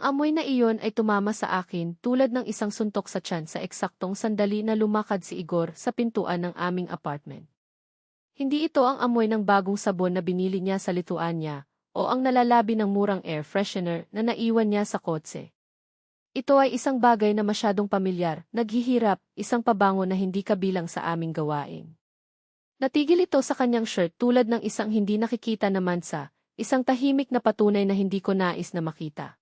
amoy na iyon ay tumama sa akin tulad ng isang suntok sa tiyan sa eksaktong sandali na lumakad si Igor sa pintuan ng aming apartment. Hindi ito ang amoy ng bagong sabon na binili niya sa Lithuania o ang nalalabi ng murang air freshener na naiwan niya sa kotse. Ito ay isang bagay na masyadong pamilyar, naghihirap, isang pabango na hindi kabilang sa aming gawain. Natigil ito sa kanyang shirt tulad ng isang hindi nakikita na mansa, isang tahimik na patunay na hindi ko nais na makita.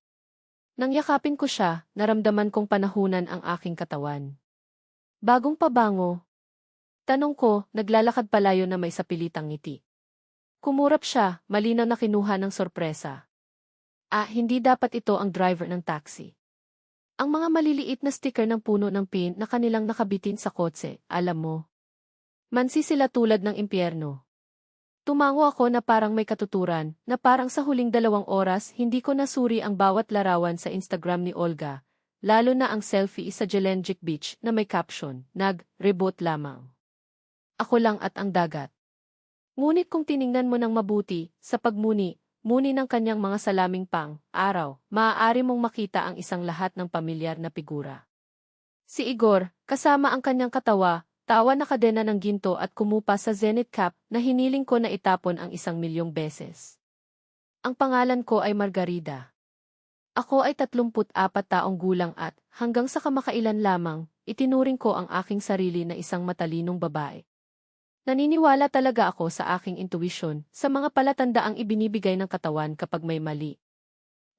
Nang yakapin ko siya, naramdaman kong panahunan ang aking katawan. Bagong pabango? Tanong ko, naglalakad palayo na may sapilitang ngiti. Kumurap siya, malinaw na kinuha ng sorpresa. Hindi dapat ito ang driver ng taxi. Ang mga maliliit na sticker ng puno ng pin na kanilang nakabitin sa kotse, alam mo. Mansi sila tulad ng impyerno. Tumango ako na parang may katuturan, na parang sa huling 2 oras hindi ko nasuri ang bawat larawan sa Instagram ni Olga, lalo na ang selfie sa Jelenjik Beach na may caption, nag-reboot lamang. Ako lang at ang dagat. Ngunit kung tiningnan mo ng mabuti, sa pagmuni ng kanyang mga salaming araw, maaari mong makita ang isang lahat ng pamilyar na figura. Si Igor, kasama ang kanyang tawa na kadena ng ginto at kumupa sa Zenith cap na hiniling ko na itapon ang 1,000,000 beses. Ang pangalan ko ay Margarida. Ako ay 34 taong gulang at, hanggang sa kamakailan lamang, itinuring ko ang aking sarili na isang matalinong babae. Naniniwala talaga ako sa aking intuition, sa mga palatandaang ibinibigay ng katawan kapag may mali.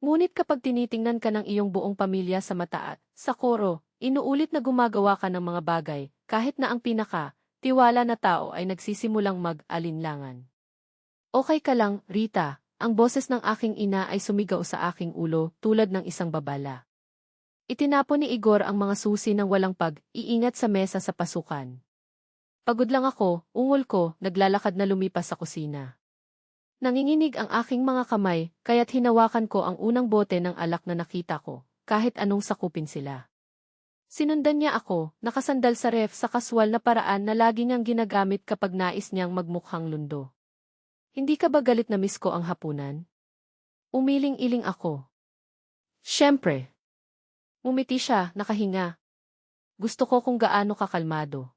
Ngunit kapag tinitingnan ka ng iyong buong pamilya sa mata at, sa koro, inuulit na gumagawa ka ng mga bagay, kahit na ang tiwala na tao ay nagsisimulang mag-alinlangan. Okay ka lang, Rita, ang boses ng aking ina ay sumigaw sa aking ulo tulad ng isang babala. Itinapon ni Igor ang mga susi ng walang pag-iingat sa mesa sa pasukan. Pagod lang ako, ungol ko, naglalakad na lumipas sa kusina. Nanginginig ang aking mga kamay, kaya't hinawakan ko ang unang bote ng alak na nakita ko, kahit anong sakupin sila. Sinundan niya ako, nakasandal sa ref sa kaswal na paraan na lagi niyang ginagamit kapag nais niyang magmukhang lundo. Hindi ka ba galit na miss ko ang hapunan? Umiling-iling ako. Siyempre. Umiti siya, nakahinga. Gusto ko kung gaano kakalmado.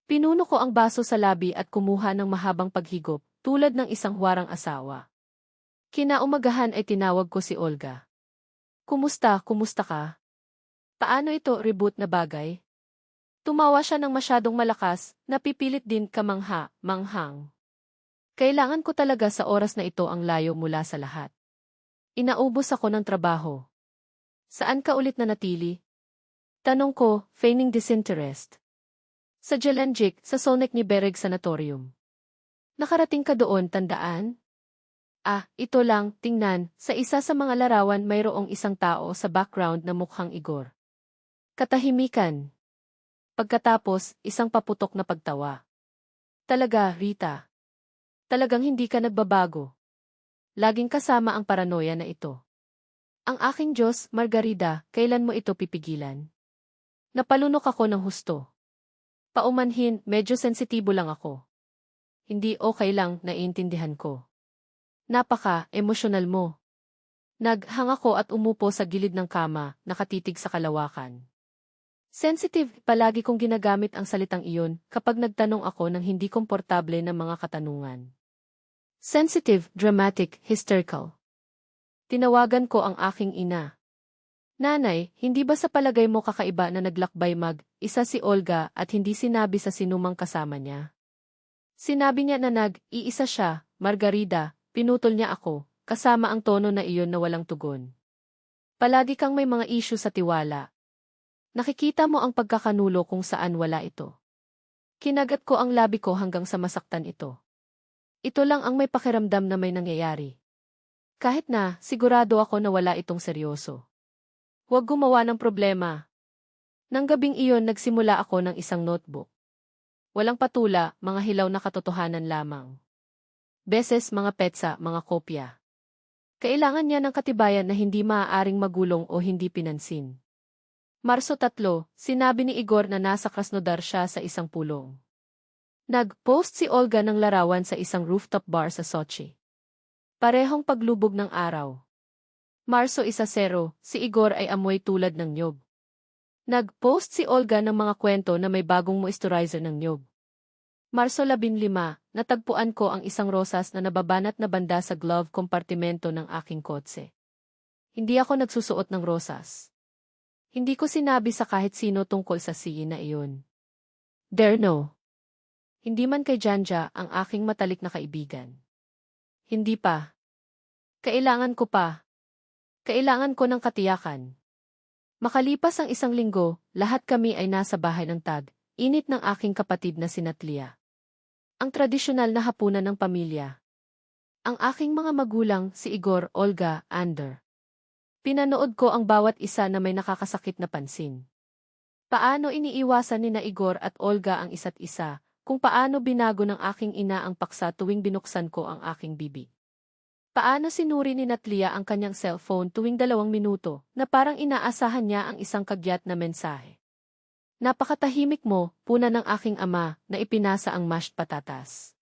Pinuno ko ang baso sa labi at kumuha ng mahabang paghigop, tulad ng isang huwarang asawa. Kinaumagahan ay tinawag ko si Olga. Kumusta ka? Paano ito reboot na bagay? Tumawa siya ng masyadong malakas, napipilit din manghang. Kailangan ko talaga sa oras na ito ang layo mula sa lahat. Inaubos ako ng trabaho. Saan ka ulit nanatili? Tanong ko, feigning disinterest. Sa Jelenjik, sa Solnik ni Bereg Sanatorium. Nakarating ka doon, tandaan? Ito lang, tingnan, sa isa sa mga larawan mayroong isang tao sa background na mukhang Igor. Katahimikan. Pagkatapos, isang paputok na pagtawa. Talaga, Rita. Talagang hindi ka nagbabago. Laging kasama ang paranoia na ito. Ang aking Diyos, Margarida, kailan mo ito pipigilan? Napalunok ako ng husto. Paumanhin, medyo sensitibo lang ako. Hindi okay lang, naiintindihan ko. Napaka-emosyonal mo. Naghang ako at umupo sa gilid ng kama, nakatitig sa kalawakan. Sensitive, palagi kong ginagamit ang salitang iyon kapag nagtanong ako ng hindi komportable na mga katanungan. Sensitive, dramatic, hysterical. Tinawagan ko ang aking ina. Nanay, hindi ba sa palagay mo kakaiba na naglakbay isa si Olga at hindi sinabi sa sinumang kasama niya? Sinabi niya na iisa siya, Margarida, pinutol niya ako, kasama ang tono na iyon na walang tugon. Palagi kang may mga issue sa tiwala. Nakikita mo ang pagkakanulo kung saan wala ito. Kinagat ko ang labi ko hanggang sa masaktan ito. Ito lang ang may pakiramdam na may nangyayari. Kahit na, sigurado ako na wala itong seryoso. Huwag gumawa ng problema. Nang gabing iyon nagsimula ako ng isang notebook. Walang patula, mga hilaw na katotohanan lamang. Beses mga petsa, mga kopya. Kailangan niya ng katibayan na hindi maaaring magulong o hindi pinansin. Marso 3, sinabi ni Igor na nasa Krasnodar siya sa isang pulong. Nag-post si Olga ng larawan sa isang rooftop bar sa Sochi. Parehong paglubog ng araw. Marso 1-0, si Igor ay amoy tulad ng niyog. Nag-post si Olga ng mga kwento na may bagong moisturizer ng niyog. Marso 15, natagpuan ko ang isang rosas na nababanat na banda sa glove kompartimento ng aking kotse. Hindi ako nagsusuot ng rosas. Hindi ko sinabi sa kahit sino tungkol sa siye na iyon. Dare no. Hindi man kay Janja ang aking matalik na kaibigan. Hindi pa. Kailangan ko pa. Kailangan ko ng katiyakan. Makalipas ang 1 linggo, lahat kami ay nasa bahay ng init ng aking kapatid na si Natlia. Ang tradisyonal na hapunan ng pamilya. Ang aking mga magulang, si Igor, Olga, Ander. Pinanood ko ang bawat isa na may nakakasakit na pansin. Paano iniiwasan ni na Igor at Olga ang isa't isa, kung paano binago ng aking ina ang paksa tuwing binuksan ko ang aking bibig. Paano sinuri ni Natlia ang kanyang cellphone tuwing 2 minuto na parang inaasahan niya ang isang kagyat na mensahe. Napakatahimik mo, puna ng aking ama, na ipinasa ang mashed patatas.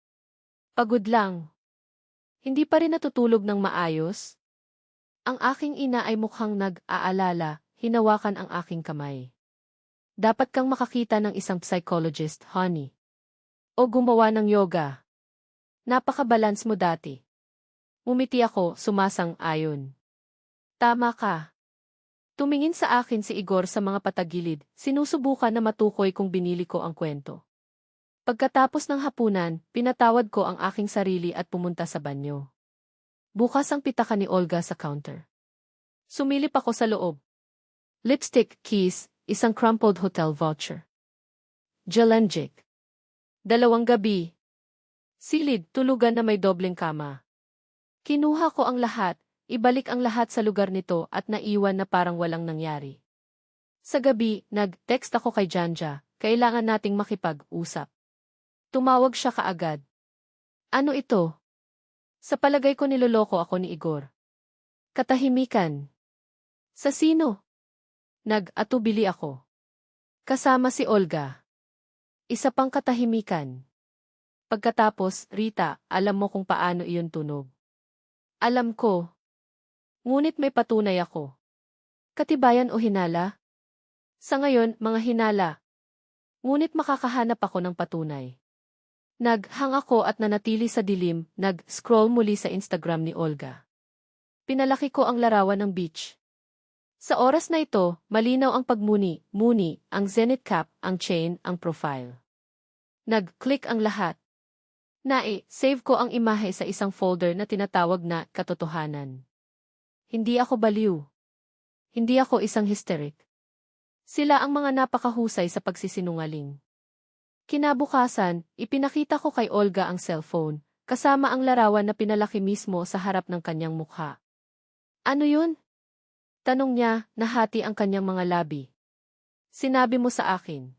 Pagod lang. Hindi pa rin natutulog ng maayos? Ang aking ina ay mukhang nag-aalala, hinawakan ang aking kamay. Dapat kang makakita ng isang psychologist, honey. O gumawa ng yoga. Napaka-balance mo dati. Umiti ako, sumasang-ayon. Tama ka. Tumingin sa akin si Igor sa mga patagilid, sinusubukan na matukoy kung binili ko ang kwento. Pagkatapos ng hapunan, pinatawad ko ang aking sarili at pumunta sa banyo. Bukas ang pitaka ni Olga sa counter. Sumilip ako sa loob. Lipstick, keys, isang crumpled hotel voucher. Jelenjik. 2 gabi. Silid, tulugan na may dobleng kama. Kinuha ko ang lahat. Ibalik ang lahat sa lugar nito at naiwan na parang walang nangyari. Sa gabi, nag-text ako kay Janja, kailangan nating makipag-usap. Tumawag siya kaagad. Ano ito? Sa palagay ko niloloko ako ni Igor. Katahimikan. Sa sino? Nag-atubili ako. Kasama si Olga. Isa pang katahimikan. Pagkatapos, Rita, alam mo kung paano iyon tunog. Alam ko. Ngunit may patunay ako. Katibayan o hinala? Sa ngayon, mga hinala. Ngunit makakahanap ako ng patunay. Naghang ako at nanatili sa dilim, nag-scroll muli sa Instagram ni Olga. Pinalaki ko ang larawan ng beach. Sa oras na ito, malinaw ang pagmuni, ang zenith cap, ang chain, ang profile. Nag-click ang lahat. Save ko ang imahe sa isang folder na tinatawag na katotohanan. Hindi ako baliw. Hindi ako isang hysteric. Sila ang mga napakahusay sa pagsisinungaling. Kinabukasan, ipinakita ko kay Olga ang cellphone, kasama ang larawan na pinalaki mismo sa harap ng kanyang mukha. Ano yun? Tanong niya, nahati ang kanyang mga labi. Sinabi mo sa akin.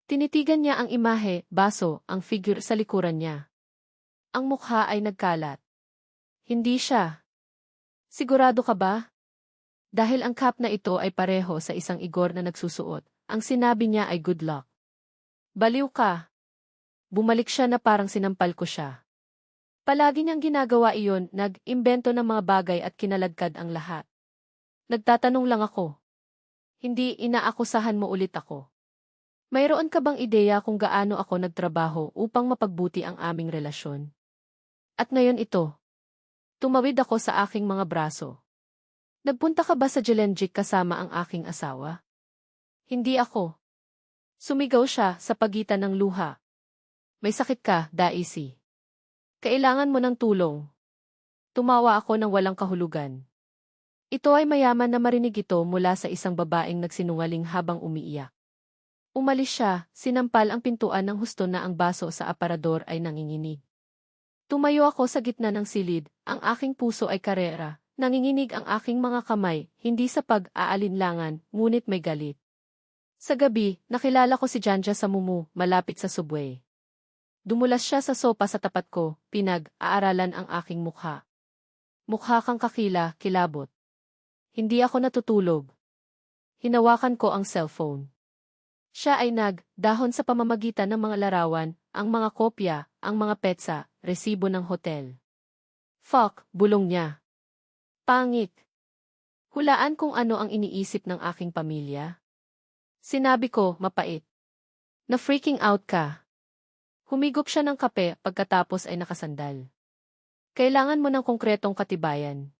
Tinitigan niya ang imahe, baso, ang figure sa likuran niya. Ang mukha ay nagkalat. Hindi siya. Sigurado ka ba? Dahil ang cap na ito ay pareho sa isang Igor na nagsusuot, ang sinabi niya ay good luck. Baliw ka. Bumalik siya na parang sinampal ko siya. Palagi niyang ginagawa iyon, nag-imbento ng mga bagay at kinalagkad ang lahat. Nagtatanong lang ako. Hindi inaakusahan mo ulit ako. Mayroon ka bang ideya kung gaano ako nagtrabaho upang mapagbuti ang aming relasyon? At ngayon ito. Tumawid ako sa aking mga braso. Nagpunta ka ba sa Jelenjik kasama ang aking asawa? Hindi ako. Sumigaw siya sa pagitan ng luha. May sakit ka, Daisy. Kailangan mo ng tulong. Tumawa ako ng walang kahulugan. Ito ay mayaman na marinig ito mula sa isang babaeng nagsinungaling habang umiiyak. Umalis siya, sinampal ang pintuan ng husto na ang baso sa aparador ay nanginginig. Tumayo ako sa gitna ng silid, ang aking puso ay karera, nanginginig ang aking mga kamay, hindi sa pag-aalinlangan, ngunit may galit. Sa gabi, nakilala ko si Janja sa Mumu, malapit sa subway. Dumulas siya sa sopa sa tapat ko, pinag-aaralan ang aking mukha. Mukha kang kakila, kilabot. Hindi ako natutulog. Hinawakan ko ang cellphone. Siya ay nag-dahon sa pamamagitan ng mga larawan, ang mga kopya, ang mga petsa, resibo ng hotel. Fuck, bulong niya. Pangit. Hulaan kung ano ang iniisip ng aking pamilya. Sinabi ko, mapait. Na freaking out ka. Humigop siya ng kape pagkatapos ay nakasandal. Kailangan mo ng konkretong katibayan.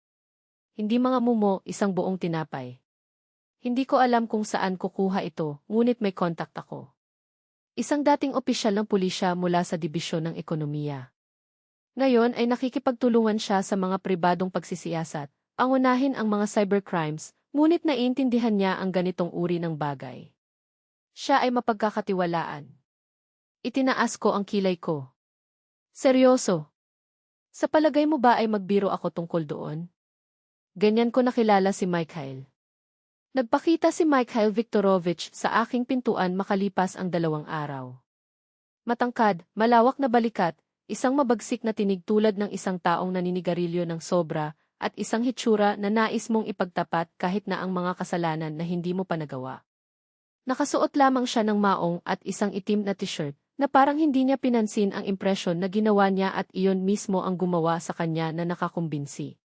Hindi mga mumo, isang buong tinapay. Hindi ko alam kung saan kukuha ito, ngunit may contact ako. Isang dating opisyal ng pulisya mula sa Dibisyon ng Ekonomiya. Ngayon ay nakikipagtulungan siya sa mga pribadong pagsisiyasat, pangunahin ang mga cybercrimes, ngunit naiintindihan niya ang ganitong uri ng bagay. Siya ay mapagkakatiwalaan. Itinaas ko ang kilay ko. Seryoso. Sa palagay mo ba ay magbiro ako tungkol doon? Ganyan ko nakilala si Mikhail. Nagpakita si Mikhail Viktorovich sa aking pintuan makalipas ang 2 araw. Matangkad, malawak na balikat, isang mabagsik na tinig tulad ng isang taong naninigarilyo ng sobra, at isang hitsura na nais mong ipagtapat kahit na ang mga kasalanan na hindi mo pa nagawa. Nakasuot lamang siya ng maong at isang itim na t-shirt, na parang hindi niya pinansin ang impresyon na ginawa niya at iyon mismo ang gumawa sa kanya na nakakumbinsi.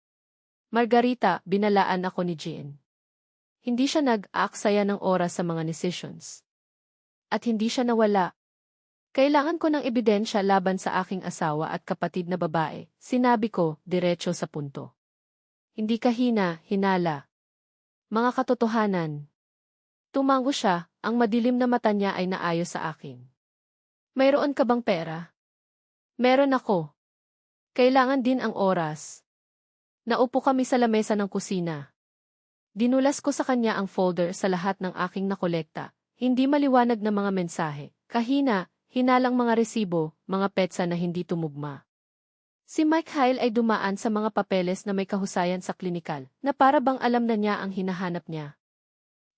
Margarita, binalaan ako ni Jean. Hindi siya nag-aaksaya ng oras sa mga decisions. At hindi siya nawala. Kailangan ko ng ebidensya laban sa aking asawa at kapatid na babae, sinabi ko, diretso sa punto. Hindi ka hinala. Mga katotohanan. Tumango siya, ang madilim na mata niya ay naayos sa akin. Mayroon ka bang pera? Meron ako. Kailangan din ang oras. Naupo kami sa lamesa ng kusina. Dinulas ko sa kanya ang folder sa lahat ng aking nakolekta, hindi maliwanag na mga mensahe, hinalang mga resibo, mga petsa na hindi tumugma. Si Mikhail ay dumaan sa mga papeles na may kahusayan sa klinikal, na para bang alam na niya ang hinahanap niya.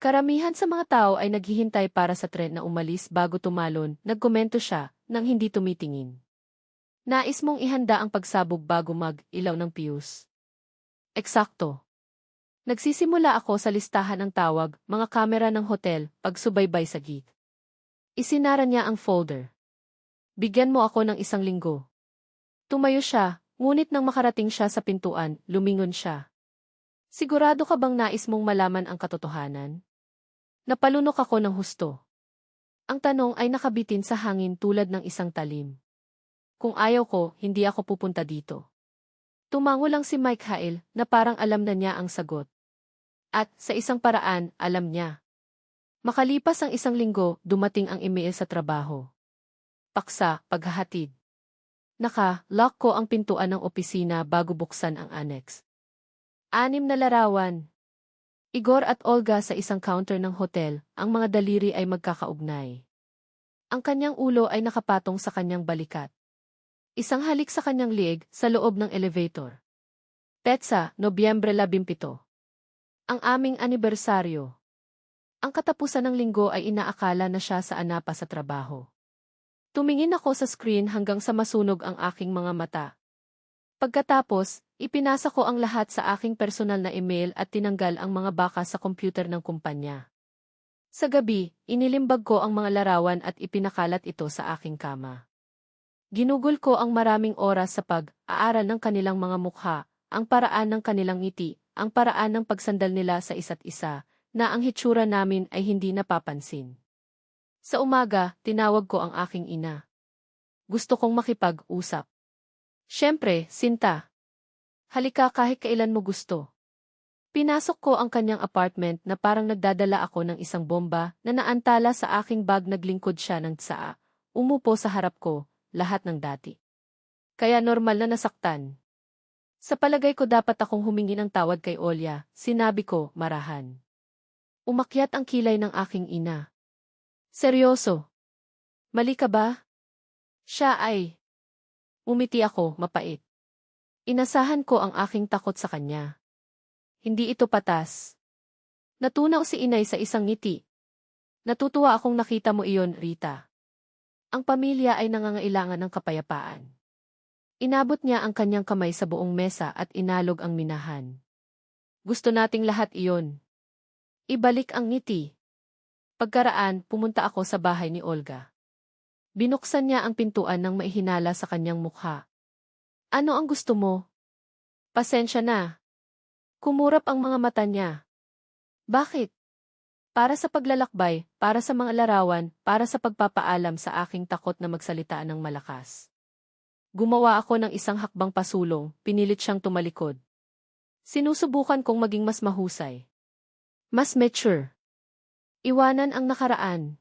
Karamihan sa mga tao ay naghihintay para sa tren na umalis bago tumalon, nagkomento siya, nang hindi tumitingin. Nais mong ihanda ang pagsabog bago mag-ilaw ng fuse. Eksakto. Nagsisimula ako sa listahan ng tawag, mga kamera ng hotel, pagsubaybay sa gate. Isinara niya ang folder. Bigyan mo ako ng 1 linggo. Tumayo siya, ngunit nang makarating siya sa pintuan, lumingon siya. Sigurado ka bang nais mong malaman ang katotohanan? Napalunok ako ng husto. Ang tanong ay nakabitin sa hangin tulad ng isang talim. Kung ayaw ko, hindi ako pupunta dito. Tumango lang si Mikhail na parang alam na niya ang sagot. At, sa isang paraan, alam niya. Makalipas ang 1 linggo, dumating ang email sa trabaho. Paksa, paghahatid. Naka-lock ko ang pintuan ng opisina bago buksan ang annex. 6 na larawan. Igor at Olga sa isang counter ng hotel, ang mga daliri ay magkakaugnay. Ang kanyang ulo ay nakapatong sa kanyang balikat. Isang halik sa kanyang liig sa loob ng elevator. Petsa, Nobyembre 17. Ang aming anibersaryo. Ang katapusan ng linggo ay inaakala na siya sa anapa sa trabaho. Tumingin ako sa screen hanggang sa masunog ang aking mga mata. Pagkatapos, ipinasa ko ang lahat sa aking personal na email at tinanggal ang mga baka sa computer ng kumpanya. Sa gabi, inilimbag ko ang mga larawan at ipinakalat ito sa aking kama. Ginugol ko ang maraming oras sa pag-aaral ng kanilang mga mukha, ang paraan ng kanilang ngiti, ang paraan ng pagsandal nila sa isa't isa, na ang hitsura namin ay hindi napapansin. Sa umaga, tinawag ko ang aking ina. Gusto kong makipag-usap. Siyempre, Sinta. Halika kahit kailan mo gusto. Pinasok ko ang kanyang apartment na parang nagdadala ako ng isang bomba na naantala sa aking bag. Naglingkod siya ng tsaa. Umupo sa harap ko, lahat ng dati. Kaya normal na nasaktan. Sa palagay ko dapat akong humingi ng tawad kay Olya, sinabi ko, marahan. Umakyat ang kilay ng aking ina. Seryoso? Mali ka ba? Siya ay... Umiti ako, mapait. Inasahan ko ang aking takot sa kanya. Hindi ito patas. Natunaw si inay sa isang ngiti. Natutuwa akong nakita mo iyon, Rita. Ang pamilya ay nangangailangan ng kapayapaan. Inabot niya ang kanyang kamay sa buong mesa at inalog ang minahan. Gusto nating lahat iyon. Ibalik ang ngiti. Pagkaraan, pumunta ako sa bahay ni Olga. Binuksan niya ang pintuan nang maihinala sa kanyang mukha. Ano ang gusto mo? Pasensya na. Kumurap ang mga mata niya. Bakit? Para sa paglalakbay, para sa mga larawan, para sa pagpapaalam sa aking takot na magsalita ng malakas. Gumawa ako ng isang hakbang pasulong, pinilit siyang tumalikod. Sinusubukan kong maging mas mahusay. Mas mature. Iwanan ang nakaraan.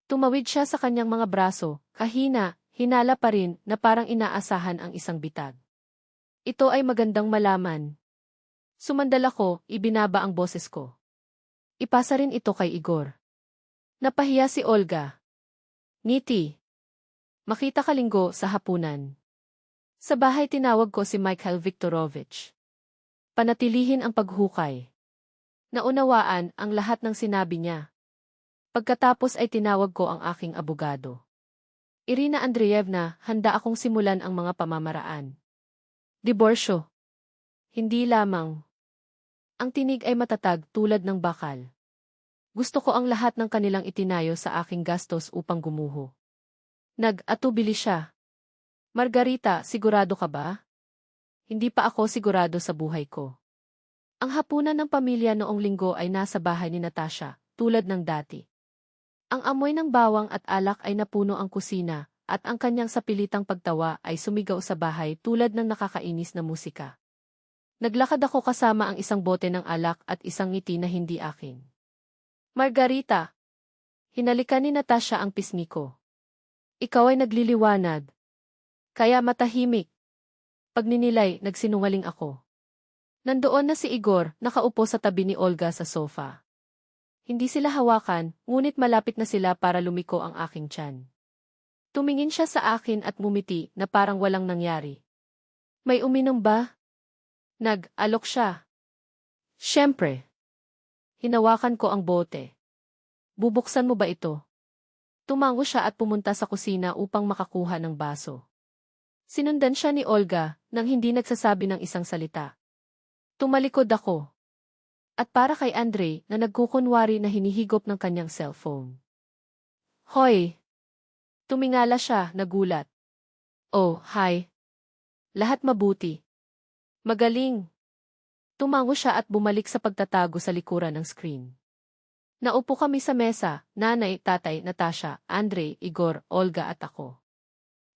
Tumawid siya sa kanyang mga braso, kahina, hinala pa rin na parang inaasahan ang isang bitag. Ito ay magandang malaman. Sumandal ako, ibinaba ang boses ko. Ipasa rin ito kay Igor. Napahiya si Olga. Ngiti. Makita ka linggo sa hapunan. Sa bahay tinawag ko si Mikhail Viktorovich. Panatilihin ang paghukay. Naunawaan ang lahat ng sinabi niya. Pagkatapos ay tinawag ko ang aking abogado. Irina Andreevna, handa akong simulan ang mga pamamaraan. Diborsyo. Hindi lamang. Ang tinig ay matatag tulad ng bakal. Gusto ko ang lahat ng kanilang itinayo sa aking gastos upang gumuho. Nag-atubili siya. Margarita, sigurado ka ba? Hindi pa ako sigurado sa buhay ko. Ang hapunan ng pamilya noong linggo ay nasa bahay ni Natasha, tulad ng dati. Ang amoy ng bawang at alak ay napuno ang kusina, at ang kanyang sapilitang pagtawa ay sumigaw sa bahay tulad ng nakakainis na musika. Naglakad ako kasama ang isang bote ng alak at isang ngiti na hindi akin. Margarita! Hinalikan ni Natasha ang pisngi ko. Ikaw ay nagliliwanag. Kaya matahimik. Pag ninilay, nagsinungaling ako. Nandoon na si Igor, nakaupo sa tabi ni Olga sa sofa. Hindi sila hawakan, ngunit malapit na sila para lumiko ang aking tiyan. Tumingin siya sa akin at mumiti na parang walang nangyari. May uminom ba? Nag-alok siya. Siyempre. Hinawakan ko ang bote. Bubuksan mo ba ito? Tumango siya at pumunta sa kusina upang makakuha ng baso. Sinundan siya ni Olga nang hindi nagsasabi ng isang salita. Tumalikod ako. At para kay Andre na nagkukunwari na hinihigop ng kanyang cellphone. Hoy! Tumingala siya, nagulat. Oh, hi. Lahat mabuti. Magaling. Tumango siya at bumalik sa pagtatago sa likuran ng screen. Naupo kami sa mesa, nanay, tatay, Natasha, Andre, Igor, Olga at ako.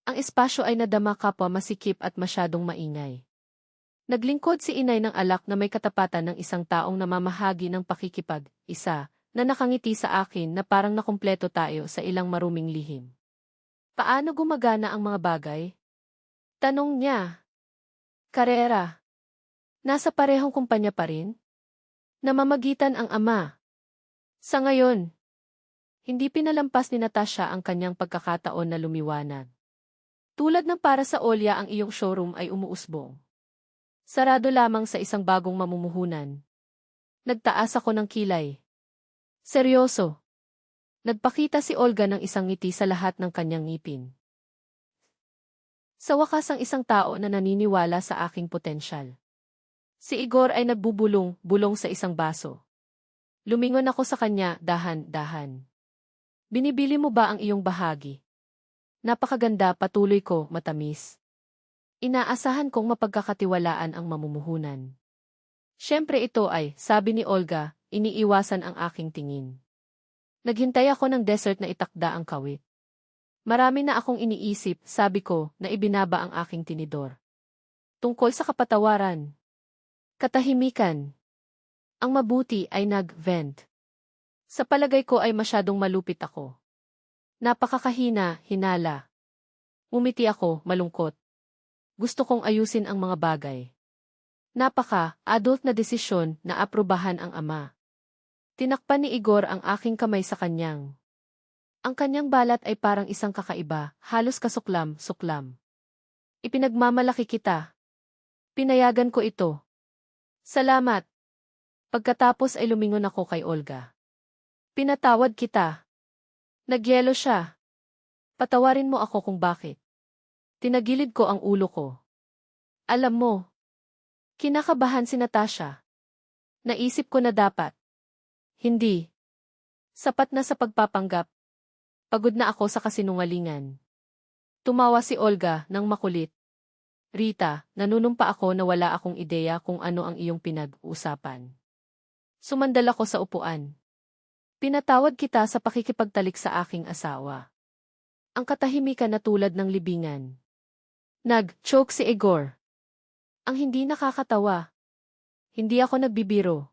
Ang espasyo ay nadama kapwa masikip at masyadong maingay. Naglingkod si inay ng alak na may katapatan ng isang taong namamahagi ng pakikipag-isa, na nakangiti sa akin na parang nakumpleto tayo sa ilang maruming lihim. Paano gumagana ang mga bagay? Tanong niya. Karera. Nasa parehong kumpanya pa rin? Namamagitan ang ama. Sa ngayon, hindi pinalampas ni Natasha ang kanyang pagkakataon na lumiwanag. Tulad ng para sa Olya ang iyong showroom ay umuusbong. Sarado lamang sa isang bagong mamumuhunan. Nagtaas ako ng kilay. Seryoso. Nagpakita si Olga ng isang ngiti sa lahat ng kanyang ngipin. Sa wakas ang isang tao na naniniwala sa aking potensyal. Si Igor ay nagbubulong-bulong sa isang baso. Lumingon ako sa kanya, dahan-dahan. Binibili mo ba ang iyong bahagi? Napakaganda, patuloy ko, matamis. Inaasahan kong mapagkakatiwalaan ang mamumuhunan. Siyempre ito ay, sabi ni Olga, iniiwasan ang aking tingin. Naghintay ako ng dessert na itakda ang kawit. Marami na akong iniisip, sabi ko, na ibinaba ang aking tinidor. Tungkol sa kapatawaran. Katahimikan. Ang mabuti ay nag-vent. Sa palagay ko ay masyadong malupit ako. Napakakahina, hinala. Umiti ako, malungkot. Gusto kong ayusin ang mga bagay. Napaka-adult na desisyon na aprubahan ang ama. Tinakpan ni Igor ang aking kamay sa kanyang. Ang kanyang balat ay parang isang kakaiba, halos kasuklam-suklam. Ipinagmamalaki kita. Pinayagan ko ito. Salamat. Pagkatapos ay lumingon ako kay Olga. Pinatawad kita. Nagyelo siya. Patawarin mo ako kung bakit. Tinagilid ko ang ulo ko. Alam mo, kinakabahan si Natasha. Naisip ko na dapat. Hindi. Sapat na sa pagpapanggap. Pagod na ako sa kasinungalingan. Tumawa si Olga nang makulit. Rita, nanunumpa ako na wala akong ideya kung ano ang iyong pinag-uusapan. Sumandal ako sa upuan. Pinatawad kita sa pakikipagtalik sa aking asawa. Ang katahimikan na tulad ng libingan. Nag-choke si Igor. Ang hindi nakakatawa. Hindi ako nagbibiro.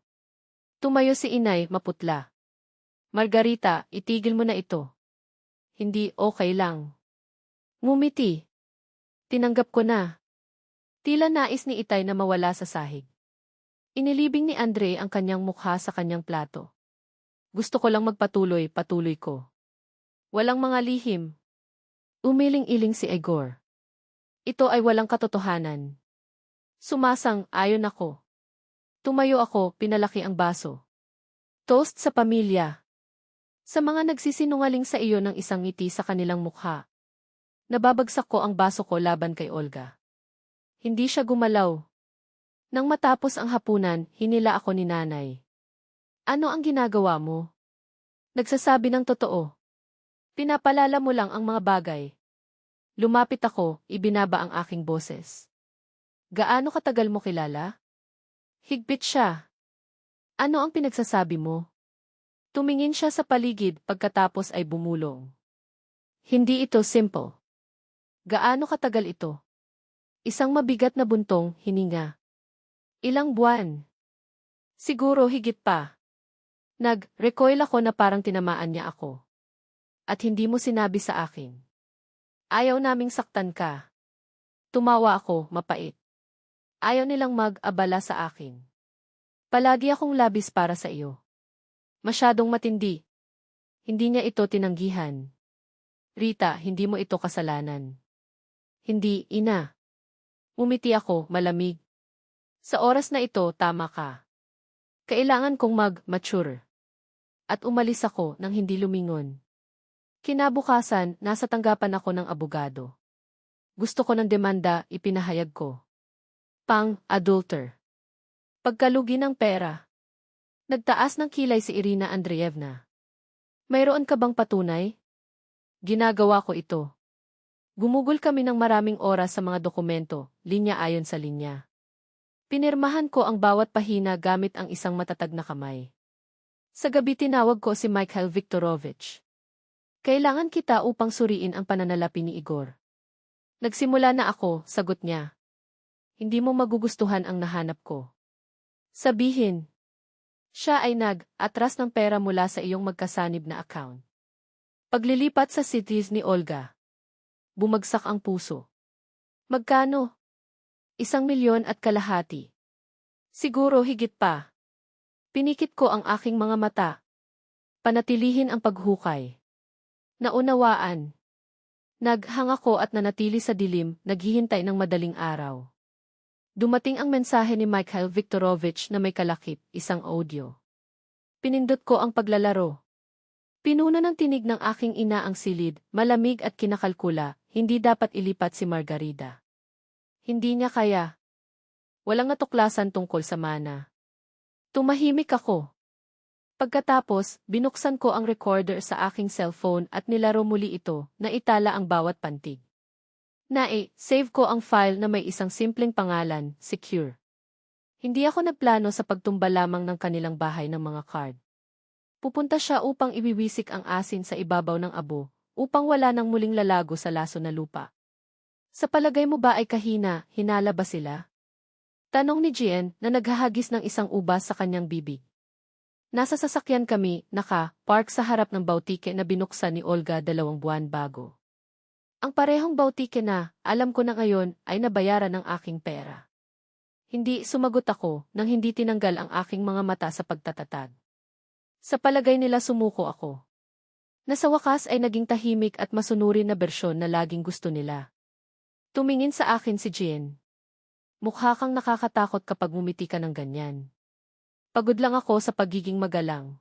Tumayo si inay, maputla. Margarita, itigil mo na ito. Hindi okay lang. Ngumiti. Tinanggap ko na. Tila nais ni Itay na mawala sa sahig. Inilibing ni Andre ang kanyang mukha sa kanyang plato. Gusto ko lang magpatuloy, patuloy ko. Walang mga lihim. Umiling-iling si Igor. Ito ay walang katotohanan. Sumasang-ayon ako. Tumayo ako, pinalaki ang baso. Toast sa pamilya. Sa mga nagsisinungaling sa iyo ng isang ngiti sa kanilang mukha. Nababagsak ko ang baso ko laban kay Olga. Hindi siya gumalaw. Nang matapos ang hapunan, hinila ako ni nanay. Ano ang ginagawa mo? Nagsasabi ng totoo. Pinapalala mo lang ang mga bagay. Lumapit ako, ibinaba ang aking boses. Gaano katagal mo kilala? Higpit siya. Ano ang pinagsasabi mo? Tumingin siya sa paligid pagkatapos ay bumulong. Hindi ito simple. Gaano katagal ito? Isang mabigat na buntong hininga. Ilang buwan? Siguro higit pa. Nag-recoil ako na parang tinamaan niya ako. At hindi mo sinabi sa akin. Ayaw naming saktan ka. Tumawa ako, mapait. Ayaw nilang mag-abala sa akin. Palagi akong labis para sa iyo. Masyadong matindi. Hindi niya ito tinanggihan. Rita, hindi mo ito kasalanan. Hindi, ina. Umiti ako, malamig. Sa oras na ito, tama ka. Kailangan kong mag-mature. At umalis ako nang hindi lumingon. Kinabukasan, nasa tanggapan ako ng abogado. Gusto ko ng demanda, ipinahayag ko. Pang-adulter. Pagkalugi ng pera. Nagtaas ng kilay si Irina Andreevna. Mayroon ka bang patunay? Ginagawa ko ito. Gumugol kami ng maraming oras sa mga dokumento, linya ayon sa linya. Pinirmahan ko ang bawat pahina gamit ang isang matatag na kamay. Sa gabi tinawag ko si Mikhail Viktorovich. Kailangan kita upang suriin ang pananalapi ni Igor. Nagsimula na ako, sagot niya. Hindi mo magugustuhan ang nahanap ko. Sabihin. Siya ay nag-atras ng pera mula sa iyong magkasanib na account. Paglilipat sa cities ni Olga. Bumagsak ang puso. Magkano? 1,250,000. Siguro higit pa. Pinikit ko ang aking mga mata. Panatilihin ang paghukay. Naunawaan. Naghang ako at nanatili sa dilim, naghihintay ng madaling araw. Dumating ang mensahe ni Mikhail Viktorovich na may kalakip, isang audio. Pinindot ko ang paglalaro. Pinuno ng tinig ng aking ina ang silid, malamig at kinakalkula, hindi dapat ilipat si Margarida. Hindi niya kaya. Walang natuklasan tungkol sa mana. Tumahimik ako. Pagkatapos, binuksan ko ang recorder sa aking cellphone at nilaro muli ito, na itala ang bawat pantig. Save ko ang file na may isang simpleng pangalan, secure. Hindi ako nagplano sa pagtumba lamang ng kanilang bahay ng mga card. Pupunta siya upang ibiwisik ang asin sa ibabaw ng abo, upang wala nang muling lalago sa laso na lupa. Sa palagay mo ba ay kahina, hinala ba sila? Tanong ni Jean na naghahagis ng isang ubas sa kanyang bibig. Nasa sasakyan kami, naka-park sa harap ng bautike na binuksan ni Olga 2 buwan bago. Ang parehong bautike na, alam ko na ngayon, ay nabayaran ng aking pera. Hindi sumagot ako nang hindi tinanggal ang aking mga mata sa pagtatatag. Sa palagay nila sumuko ako. Nasa wakas ay naging tahimik at masunurin na bersyon na laging gusto nila. Tumingin sa akin si Jean. Mukha kang nakakatakot kapag ngumiti ka ng ganyan. Pagod lang ako sa pagiging magalang.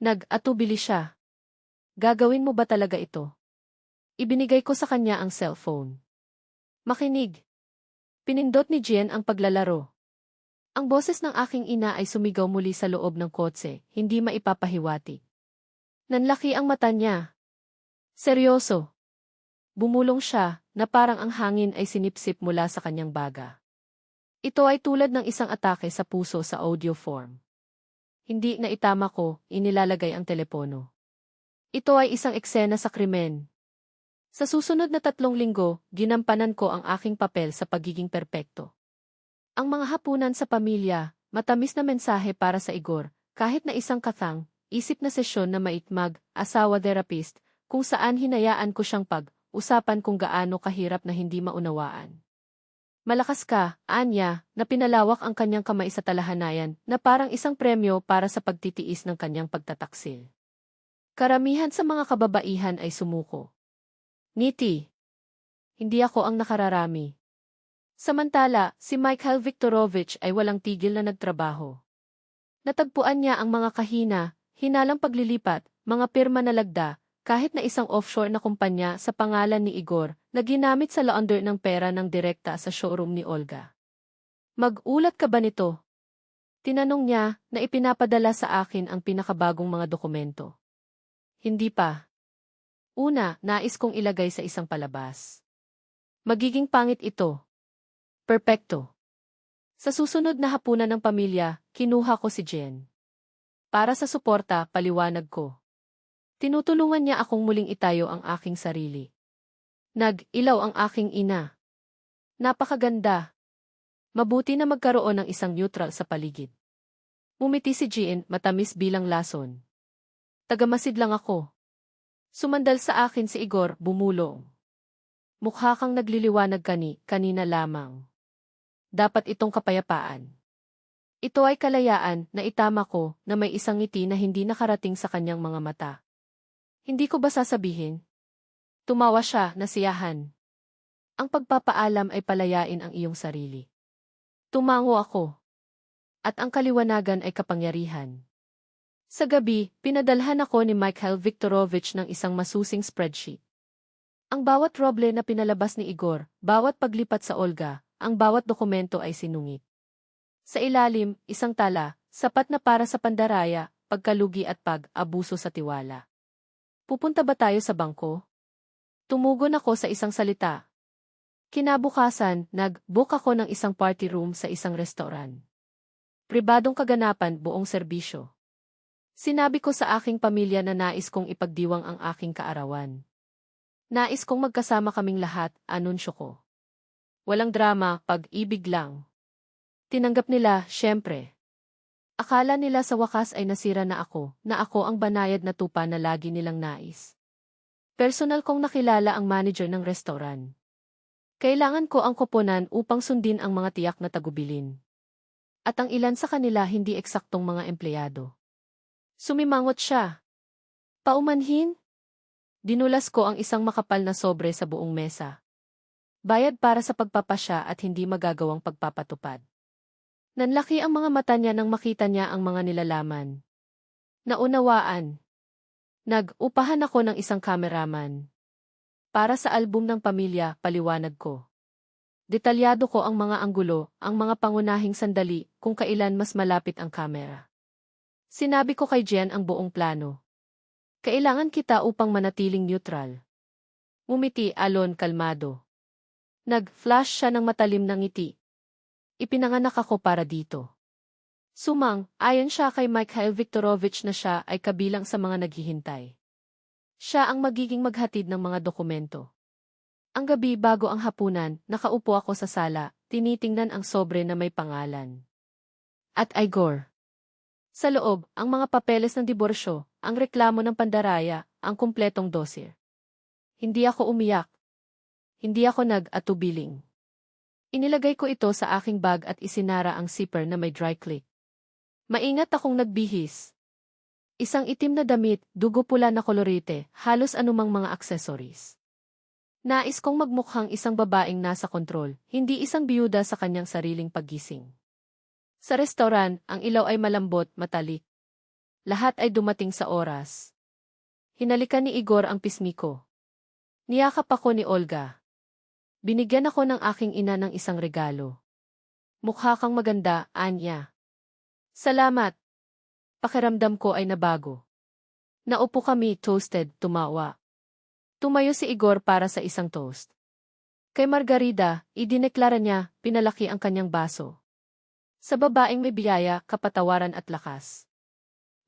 Nag-atubili siya. Gagawin mo ba talaga ito? Ibinigay ko sa kanya ang cellphone. Makinig. Pinindot ni Jean ang paglalaro. Ang boses ng aking ina ay sumigaw muli sa loob ng kotse, hindi maipapahiwatig. Nanlaki ang mata niya. Seryoso. Bumulong siya, na parang ang hangin ay sinipsip mula sa kanyang baga. Ito ay tulad ng isang atake sa puso sa audio form. Hindi na itama ko, inilalagay ang telepono. Ito ay isang eksena sa krimen. Sa susunod na 3 linggo, ginampanan ko ang aking papel sa pagiging perpekto. Ang mga hapunan sa pamilya, matamis na mensahe para sa Igor, kahit na isang kathang, isip na sesyon na maitmag, asawa therapist, kung saan hinayaan ko siyang pag-usapan kung gaano kahirap na hindi maunawaan. Malakas ka, Anya, na pinalawak ang kanyang kamay sa talahanayan na parang isang premyo para sa pagtitiis ng kanyang pagtataksil. Karamihan sa mga kababaihan ay sumuko. Ngiti. Hindi ako ang nakararami. Samantala, si Mikhail Viktorovich ay walang tigil na nagtrabaho. Natagpuan niya ang mga kahina, hinalang paglilipat, mga pirma na lagda, kahit na isang offshore na kumpanya sa pangalan ni Igor na ginamit sa launder ng pera ng direkta sa showroom ni Olga. Mag-ulat ka ba nito? Tinanong niya na ipinapadala sa akin ang pinakabagong mga dokumento. Hindi pa. Una, nais kong ilagay sa isang palabas. Magiging pangit ito. Perpekto. Sa susunod na hapunan ng pamilya, kinuha ko si Jen. Para sa suporta, paliwanag ko. Tinutulungan niya akong muling itayo ang aking sarili. Nag-ilaw ang aking ina. Napakaganda. Mabuti na magkaroon ng isang neutral sa paligid. Umiti si Jean, matamis bilang lason. Tagamasid lang ako. Sumandal sa akin si Igor, bumulong. Mukha kang nagliliwanag kanina lamang. Dapat itong kapayapaan. Ito ay kalayaan na itama ko na may isang ngiti na hindi nakarating sa kanyang mga mata. Hindi ko ba sasabihin? Tumawa siya, nasiyahan. Ang pagpapaalam ay palayain ang iyong sarili. Tumango ako. At ang kaliwanagan ay kapangyarihan. Sa gabi, pinadalhan ako ni Mikhail Viktorovich ng isang masusing spreadsheet. Ang bawat roble na pinalabas ni Igor, bawat paglipat sa Olga, ang bawat dokumento ay sinungit. Sa ilalim, isang tala, sapat na para sa pandaraya, pagkalugi at pag-abuso sa tiwala. Pupunta ba tayo sa bangko? Tumugon ako sa isang salita. Kinabukasan, nag-book ako ng isang party room sa isang restaurant. Pribadong kaganapan, buong serbisyo. Sinabi ko sa aking pamilya na nais kong ipagdiwang ang aking kaarawan. Nais kong magkasama kaming lahat, anunsyo ko. Walang drama, pag-ibig lang. Tinanggap nila, syempre. Akala nila sa wakas ay nasira na ako ang banayad na tupa na lagi nilang nais. Personal kong nakilala ang manager ng restaurant. Kailangan ko ang koponan upang sundin ang mga tiyak na tagubilin. At ang ilan sa kanila hindi eksaktong mga empleyado. Sumimangot siya. Paumanhin? Dinulas ko ang isang makapal na sobre sa buong mesa. Bayad para sa pagpapasya at hindi magagawang pagpapatupad. Nanlaki ang mga mata niya nang makita niya ang mga nilalaman. Naunawaan. Nag-upahan ako ng isang kameraman. Para sa album ng pamilya, paliwanag ko. Detalyado ko ang mga anggulo, ang mga pangunahing sandali, kung kailan mas malapit ang kamera. Sinabi ko kay Jen ang buong plano. Kailangan kita upang manatiling neutral. Ngumiti, alon, kalmado. Nag-flash siya ng matalim na ngiti. Ipinanganak ako para dito. Sumang, ayon siya kay Mikhail Viktorovich na siya ay kabilang sa mga naghihintay. Siya ang magiging maghatid ng mga dokumento. Ang gabi bago ang hapunan, nakaupo ako sa sala, tinitingnan ang sobre na may pangalan. At Igor. Sa loob, ang mga papeles ng diborsyo, ang reklamo ng pandaraya, ang kumpletong dosyer. Hindi ako umiyak. Hindi ako nag-atubiling. Inilagay ko ito sa aking bag at isinara ang zipper na may dry click. Maingat akong nagbihis. Isang itim na damit, dugo pula na kolorite, halos anumang mga accessories. Nais kong magmukhang isang babaeng nasa kontrol, hindi isang biyuda sa kanyang sariling paggising. Sa restaurant, ang ilaw ay malambot, matalik. Lahat ay dumating sa oras. Hinalikan ni Igor ang pisngi ko. Niyakap ako ni Olga. Binigyan ako ng aking ina ng isang regalo. Mukha kang maganda, Anya. Salamat. Pakiramdam ko ay nabago. Naupo kami, toasted, tumawa. Tumayo si Igor para sa isang toast. Kay Margarida, idineklara niya, pinalaki ang kanyang baso. Sa babaeng may biyaya, kapatawaran at lakas.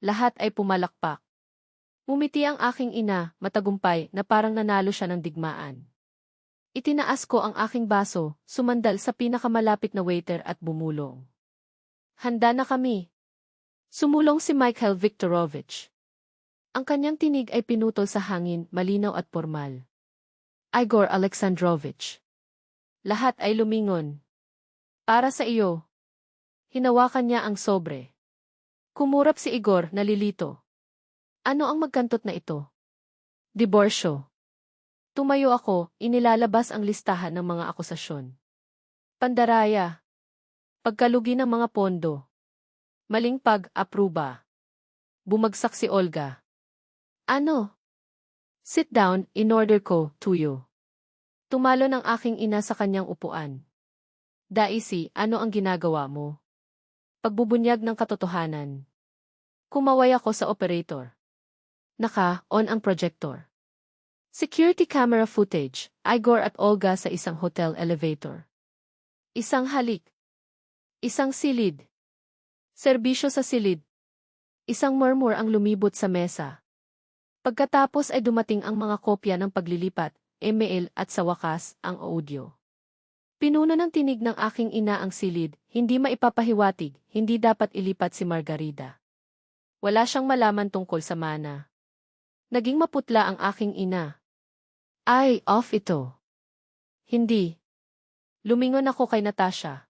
Lahat ay pumalakpak. Umiti ang aking ina, matagumpay, na parang nanalo siya ng digmaan. Itinaas ko ang aking baso, sumandal sa pinakamalapit na waiter at bumulong. Handa na kami. Sumulong si Mikhail Viktorovich. Ang kanyang tinig ay pinutol sa hangin, malinaw at formal. Igor Alexandrovich. Lahat ay lumingon. Para sa iyo. Hinawakan niya ang sobre. Kumurap si Igor, nalilito. Ano ang magkantot na ito? Diborsyo. Tumayo ako, inilalabas ang listahan ng mga akusasyon. Pandaraya. Pagkalugi ng mga pondo. Maling pag-apruba. Bumagsak si Olga. Ano? Sit down, in order ko, tuyo. Tumalo ng aking ina sa kanyang upuan. Daisy, ano ang ginagawa mo? Pagbubunyag ng katotohanan. Kumaway ako sa operator. Naka-on ang projector. Security camera footage, Igor at Olga sa isang hotel elevator. Isang halik. Isang silid. Serbisyo sa silid. Isang murmur ang lumibot sa mesa. Pagkatapos ay dumating ang mga kopya ng paglilipat, email at sa wakas, ang audio. Pinuno ng tinig ng aking ina ang silid, hindi maipapahiwatig, hindi dapat ilipat si Margarida. Wala siyang malaman tungkol sa mana. Naging maputla ang aking ina. Ay, off ito. Hindi. Lumingon ako kay Natasha.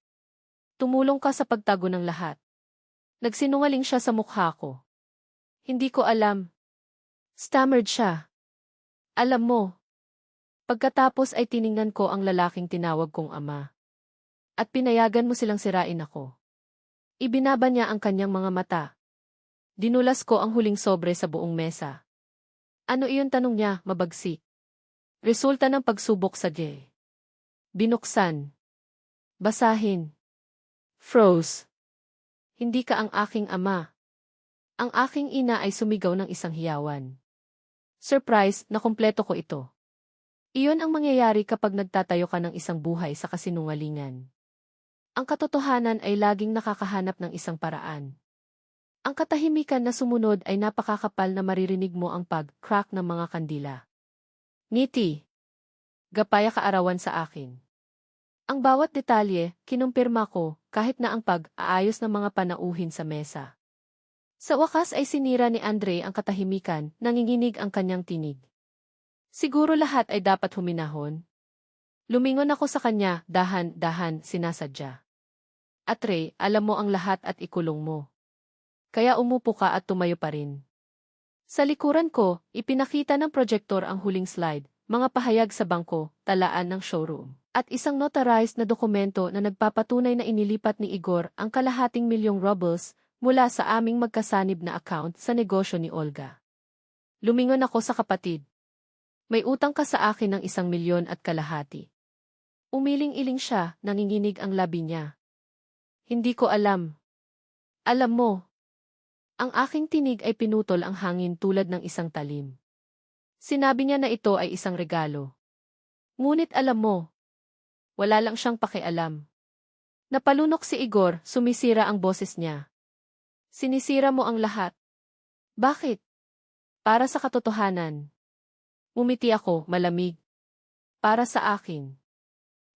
Tumulong ka sa pagtago ng lahat. Nagsinungaling siya sa mukha ko. Hindi ko alam. Stammered siya. Alam mo. Pagkatapos ay tiningnan ko ang lalaking tinawag kong ama. At pinayagan mo silang sirain ako. Ibinaba niya ang kanyang mga mata. Dinulas ko ang huling sobre sa buong mesa. Ano iyon, tanong niya, mabagsik. Resulta ng pagsubok sa gay. Binuksan. Basahin. Froze. Hindi ka ang aking ama. Ang aking ina ay sumigaw ng isang hiyawan. Surprise, na kumpleto ko ito. Iyon ang mangyayari kapag nagtatayo ka ng isang buhay sa kasinungalingan. Ang katotohanan ay laging nakakahanap ng isang paraan. Ang katahimikan na sumunod ay napakakapal na maririnig mo ang pag-crack ng mga kandila. Ngiti. Gapaya kaarawan sa akin. Ang bawat detalye, kinumpirma ko, kahit na ang pag-aayos ng mga panauhin sa mesa. Sa wakas ay sinira ni Andre ang katahimikan, nanginginig ang kanyang tinig. Siguro lahat ay dapat huminahon. Lumingon ako sa kanya, dahan-dahan, sinasadya. Atre, alam mo ang lahat at ikulong mo. Kaya umupo ka at tumayo pa rin. Sa likuran ko, ipinakita ng projector ang huling slide, mga pahayag sa bangko, talaan ng showroom, at isang notarized na dokumento na nagpapatunay na inilipat ni Igor ang kalahating milyong rubles mula sa aming magkasanib na account sa negosyo ni Olga. Lumingon ako sa kapatid. May utang ka sa akin ng 1,000,000 at kalahati. Umiling-iling siya, nanginginig ang labi niya. Hindi ko alam. Alam mo. Ang aking tinig ay pinutol ang hangin tulad ng isang talim. Sinabi niya na ito ay isang regalo. Ngunit alam mo, wala lang siyang pakialam. Napalunok si Igor, sumisira ang boses niya. Sinisira mo ang lahat. Bakit? Para sa katotohanan. Umiti ako, malamig. Para sa akin.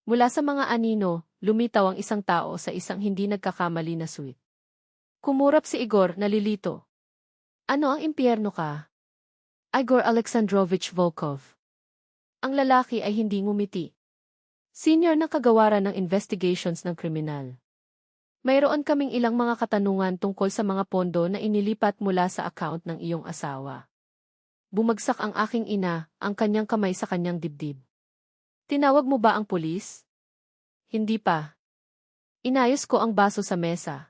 Mula sa mga anino, lumitaw ang isang tao sa isang hindi nagkakamali na suite. Kumurap si Igor, nalilito. Ano ang impyerno ka? Igor Alexandrovich Volkov. Ang lalaki ay hindi ngumiti. Senior na kagawaran ng investigations ng kriminal. Mayroon kaming ilang mga katanungan tungkol sa mga pondo na inilipat mula sa account ng iyong asawa. Bumagsak ang aking ina, ang kanyang kamay sa kanyang dibdib. Tinawag mo ba ang pulis? Hindi pa. Inayos ko ang baso sa mesa.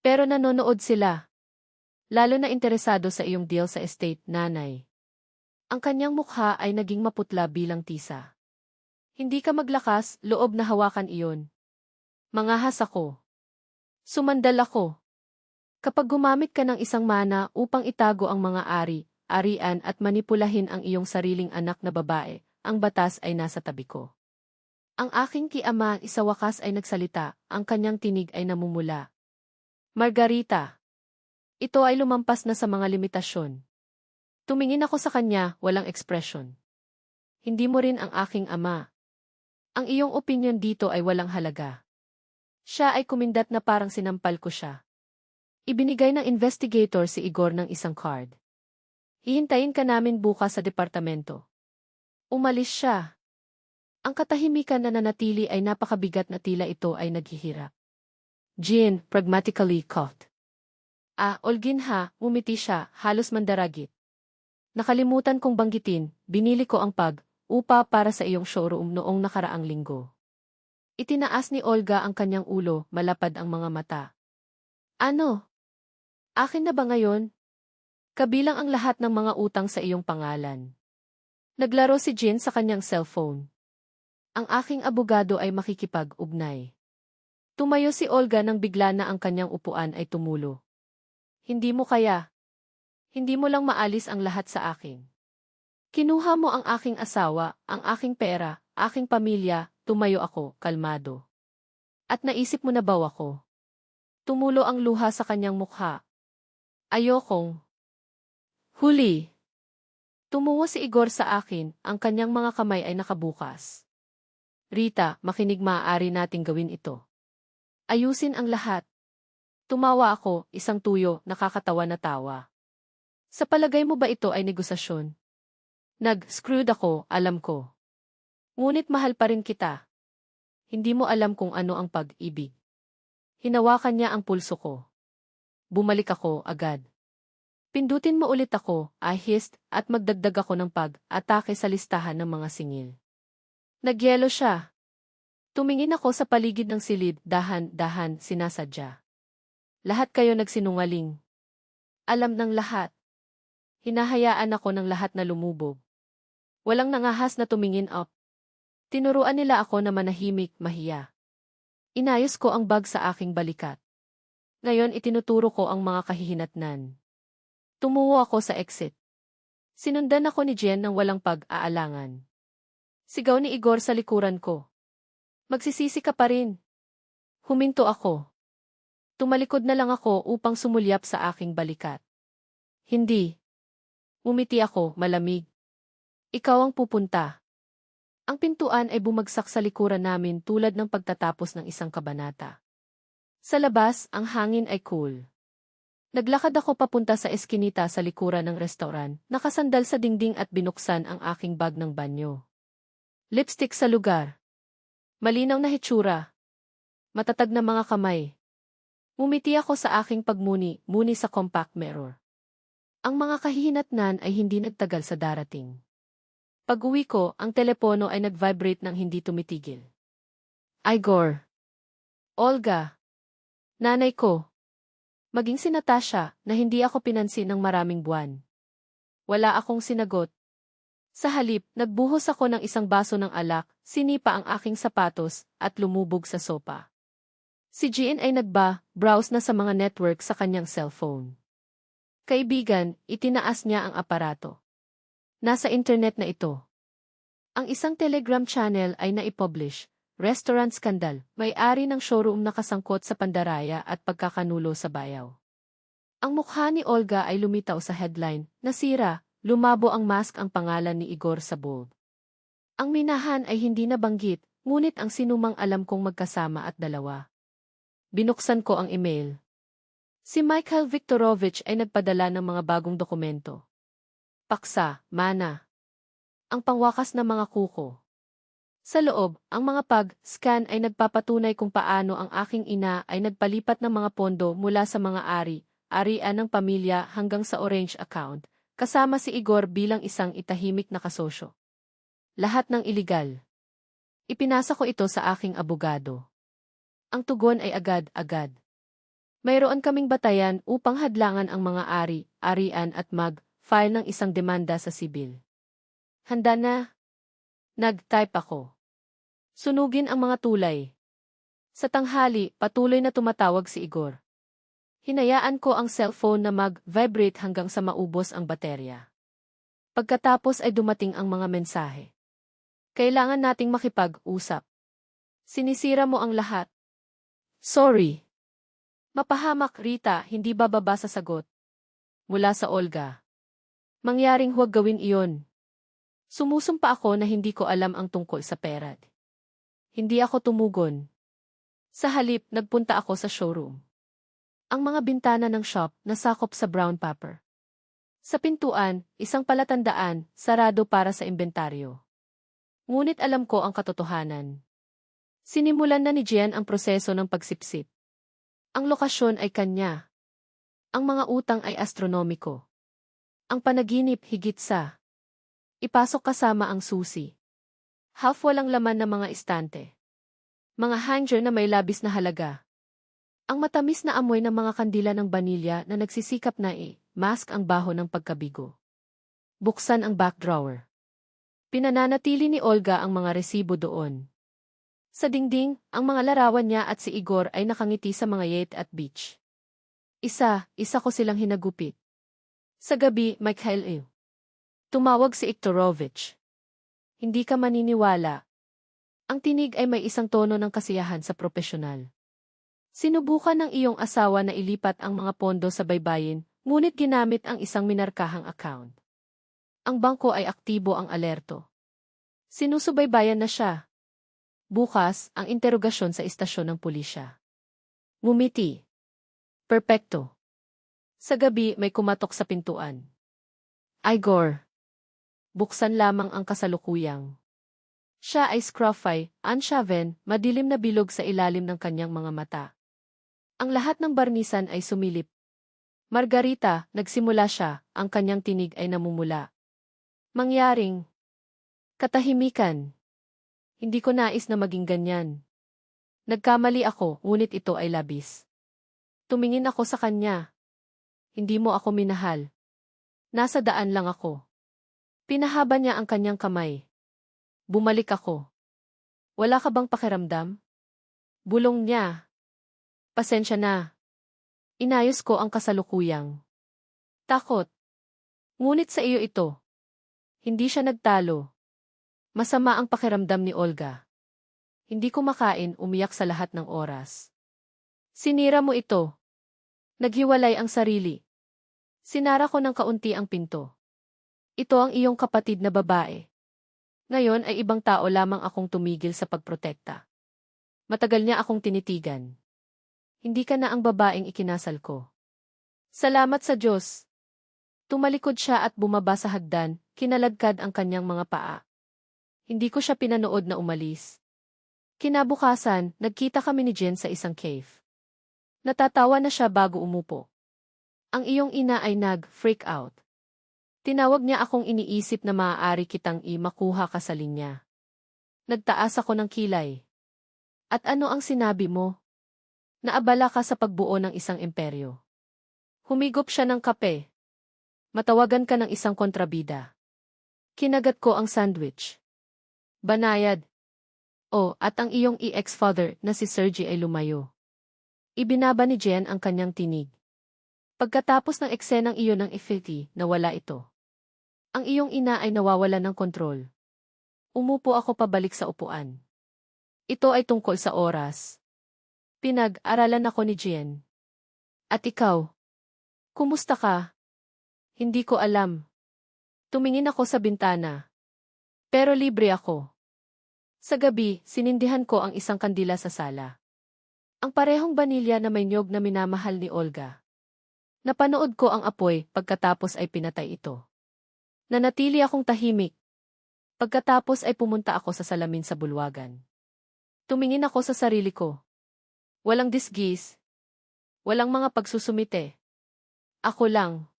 Pero nanonood sila. Lalo na interesado sa iyong deal sa estate, nanay. Ang kanyang mukha ay naging maputla bilang tisa. Hindi ka maglakas, loob na hawakan iyon. Mangahas ako. Sumandal ako. Kapag gumamit ka ng isang mana upang itago ang mga ari-arian at manipulahin ang iyong sariling anak na babae, ang batas ay nasa tabi ko. Ang aking kiama sa wakas ay nagsalita, ang kanyang tinig ay namumula. Margarita. Ito ay lumampas na sa mga limitasyon. Tumingin ako sa kanya, walang ekspresyon. Hindi mo rin ang aking ama. Ang iyong opinyon dito ay walang halaga. Siya ay kumindat na parang sinampal ko siya. Ibinigay ng investigator si Igor ng isang card. Hihintayin ka namin bukas sa departamento. Umalis siya. Ang katahimikan na nanatili ay napakabigat na tila ito ay naghihirap. Jean, pragmatically caught. Olgin ha, umiti siya, halos mandaragit. Nakalimutan kong banggitin, binili ko ang upa para sa iyong showroom noong nakaraang linggo. Itinaas ni Olga ang kanyang ulo, malapad ang mga mata. Ano? Akin na ba ngayon? Kabilang ang lahat ng mga utang sa iyong pangalan. Naglaro si Jean sa kanyang cellphone. Ang aking abogado ay makikipag-ugnay. Tumayo si Olga nang bigla na ang kanyang upuan ay tumulo. Hindi mo kaya. Hindi mo lang maalis ang lahat sa akin. Kinuha mo ang aking asawa, ang aking pera, aking pamilya, tumayo ako, kalmado. At naisip mo na ba ako? Tumulo ang luha sa kanyang mukha. Ayokong. Huli. Tumungo si Igor sa akin, ang kanyang mga kamay ay nakabukas. Rita, makinig, maaari nating gawin ito. Ayusin ang lahat. Tumawa ako, isang tuyo, nakakatawa na tawa. Sa palagay mo ba ito ay negosasyon? Nag-screwed ako, alam ko. Ngunit mahal pa rin kita. Hindi mo alam kung ano ang pag-ibig. Hinawakan niya ang pulso ko. Bumalik ako agad. Pindutin mo ulit ako, ahist, at magdagdag ako ng pag-atake sa listahan ng mga singil. Nagyelo siya. Tumingin ako sa paligid ng silid, dahan-dahan, sinasadya. Lahat kayo nagsinungaling. Alam ng lahat. Hinahayaan ako ng lahat na lumubog. Walang nangahas na tumingin up. Tinuruan nila ako na manahimik, mahiya. Inayos ko ang bag sa aking balikat. Ngayon itinuturo ko ang mga kahihinatnan. Tumuwo ako sa exit. Sinundan ako ni Jen ng walang pag-aalangan. Sigaw ni Igor sa likuran ko. Magsisisi ka pa rin. Huminto ako. Tumalikod na lang ako upang sumulyap sa aking balikat. Hindi. Umiti ako, malamig. Ikaw ang pupunta. Ang pintuan ay bumagsak sa likuran namin tulad ng pagtatapos ng isang kabanata. Sa labas, ang hangin ay cool. Naglakad ako papunta sa eskinita sa likuran ng restaurant, nakasandal sa dingding at binuksan ang aking bag ng banyo. Lipstick sa lugar. Malinaw na hitsura. Matatag na mga kamay. Umiti ako sa aking pagmuni sa compact mirror. Ang mga kahihinatnan ay hindi nagtagal sa darating. Pag-uwi ko, ang telepono ay nag-vibrate ng hindi tumitigil. Igor. Olga. Nanay ko. Maging si Natasha, na hindi ako pinansin ng maraming buwan. Wala akong sinagot. Sa halip, nagbuhos ako ng isang baso ng alak, sinipa ang aking sapatos, at lumubog sa sopa. Si Jean ay browse na sa mga network sa kanyang cellphone. Kaibigan, itinaas niya ang aparato. Nasa internet na ito. Ang isang Telegram channel ay naipublish, Restaurant Scandal, may-ari ng showroom na kasangkot sa pandaraya at pagkakanulo sa bayaw. Ang mukha ni Olga ay lumitaw sa headline, nasira, lumabo ang mask ang pangalan ni Igor sa bold. Ang minahan ay hindi nabanggit, ngunit ang sinumang alam kong magkasama at dalawa. Binuksan ko ang email. Si Mikhail Viktorovich ay nagpadala ng mga bagong dokumento. Paksa, mana. Ang pangwakas na mga kuko. Sa loob, ang mga pag-scan ay nagpapatunay kung paano ang aking ina ay nagpalipat ng mga pondo mula sa mga arian ng pamilya hanggang sa Orange account, kasama si Igor bilang isang itahimik na kasosyo. Lahat ng iligal. Ipinasa ko ito sa aking abogado. Ang tugon ay agad-agad. Mayroon kaming batayan upang hadlangan ang mga arian at mag-file ng isang demanda sa sibil. Handa na? Nag-type ako. Sunugin ang mga tulay. Sa tanghali, patuloy na tumatawag si Igor. Hinayaan ko ang cellphone na mag-vibrate hanggang sa maubos ang baterya. Pagkatapos ay dumating ang mga mensahe. Kailangan nating makipag-usap. Sinisira mo ang lahat. Sorry. Mapahamak, Rita, hindi bababa sa sagot. Mula sa Olga. Mangyaring huwag gawin iyon. Sumusumpa ako na hindi ko alam ang tungkol sa pera. Hindi ako tumugon. Sa halip, nagpunta ako sa showroom. Ang mga bintana ng shop nasakop sa brown paper. Sa pintuan, isang palatandaan, sarado para sa inventaryo. Ngunit alam ko ang katotohanan. Sinimulan na ni Jen ang proseso ng pagsipsip. Ang lokasyon ay kanya. Ang mga utang ay astronomiko. Ang panaginip higit sa. Ipasok kasama ang susi. Half walang laman na mga estante. Mga hanger na may labis na halaga. Ang matamis na amoy ng mga kandila ng banilya na nagsisikap na mask ang baho ng pagkabigo. Buksan ang back drawer. Pinananatili ni Olga ang mga resibo doon. Sa dingding, ang mga larawan niya at si Igor ay nakangiti sa mga yacht at beach. Isa ko silang hinagupit. Sa gabi, Mikhail Ew. Tumawag si Iktorovich. Hindi ka maniniwala. Ang tinig ay may isang tono ng kasiyahan sa propesyonal. Sinubukan ng iyong asawa na ilipat ang mga pondo sa baybayin, ngunit ginamit ang isang minarkahang account. Ang bangko ay aktibo ang alerto. Sinusubaybayan na siya. Bukas, ang interogasyon sa istasyon ng pulisya. Ngumiti. Perpekto. Sa gabi, may kumatok sa pintuan. Igor. Buksan lamang ang kasalukuyang. Siya ay scruffy, unshaven, madilim na bilog sa ilalim ng kanyang mga mata. Ang lahat ng barnisan ay sumilip. Margarita, nagsimula siya, ang kanyang tinig ay namumula. Mangyaring. Katahimikan. Hindi ko nais na maging ganyan. Nagkamali ako, ngunit ito ay labis. Tumingin ako sa kanya. Hindi mo ako minahal. Nasa daan lang ako. Pinahaba niya ang kanyang kamay. Bumalik ako. Wala ka bang pakiramdam? Bulong niya. Pasensya na. Inayos ko ang kasalukuyang. Takot. Ngunit sa iyo ito. Hindi siya nagtalo. Masama ang pakiramdam ni Olga. Hindi ko makain, umiyak sa lahat ng oras. Sinira mo ito. Naghiwalay ang sarili. Sinara ko ng kaunti ang pinto. Ito ang iyong kapatid na babae. Ngayon ay ibang tao lamang akong tumigil sa pagprotekta. Matagal niya akong tinitigan. Hindi ka na ang babaeng ikinasal ko. Salamat sa Diyos. Tumalikod siya at bumaba sa hagdan, kinaladkad ang kanyang mga paa. Hindi ko siya pinanood na umalis. Kinabukasan, nagkita kami ni Jen sa isang cave. Natatawa na siya bago umupo. Ang iyong ina ay nag-freak out. Tinawag niya akong iniisip na maaari kitang makuha ka sa linya. Nagtaas ako ng kilay. At ano ang sinabi mo? Naabala ka sa pagbuo ng isang imperyo. Humigop siya ng kape. Matawagan ka ng isang kontrabida. Kinagat ko ang sandwich. Banayad. Oh, at ang iyong ex-father na si Sergey ay lumayo. Ibinaba ni Jen ang kanyang tinig. Pagkatapos ng eksenang iyon ng effetti, nawala ito. Ang iyong ina ay nawawala ng kontrol. Umupo ako pabalik sa upuan. Ito ay tungkol sa oras. Pinag-aralan ako ni Jen. At ikaw? Kumusta ka? Hindi ko alam. Tumingin ako sa bintana. Pero libre ako. Sa gabi, sinindihan ko ang isang kandila sa sala. Ang parehong banilya na may niyog na minamahal ni Olga. Napanood ko ang apoy, pagkatapos ay pinatay ito. Nanatili akong tahimik. Pagkatapos ay pumunta ako sa salamin sa bulwagan. Tumingin ako sa sarili ko. Walang disgis. Walang mga pagsusumite. Ako lang.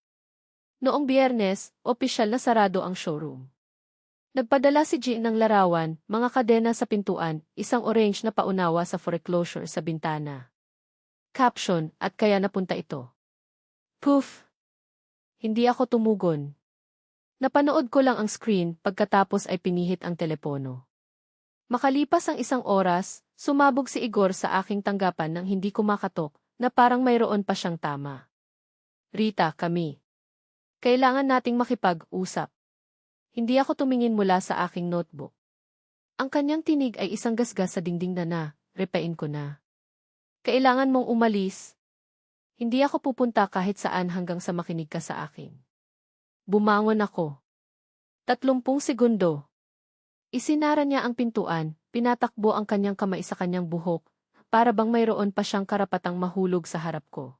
Noong Biyernes, opisyal na sarado ang showroom. Nagpadala si Jean ng larawan, mga kadena sa pintuan, isang orange na paunawa sa foreclosure sa bintana. Caption, at kaya napunta ito. Poof! Hindi ako tumugon. Napanood ko lang ang screen, pagkatapos ay pinihit ang telepono. Makalipas ang isang oras, sumabog si Igor sa aking tanggapan nang hindi ko makatok, na parang mayroon pa siyang tama. Rita, kami. Kailangan nating makipag-usap. Hindi ako tumingin mula sa aking notebook. Ang kanyang tinig ay isang gasgas sa dingding na repain ko na. Kailangan mong umalis. Hindi ako pupunta kahit saan hanggang sa makinig ka sa akin. Bumangon ako. 30 segundo. Isinara niya ang pintuan, pinatakbo ang kanyang kamay sa kanyang buhok, para bang mayroon pa siyang karapatang mahulog sa harap ko.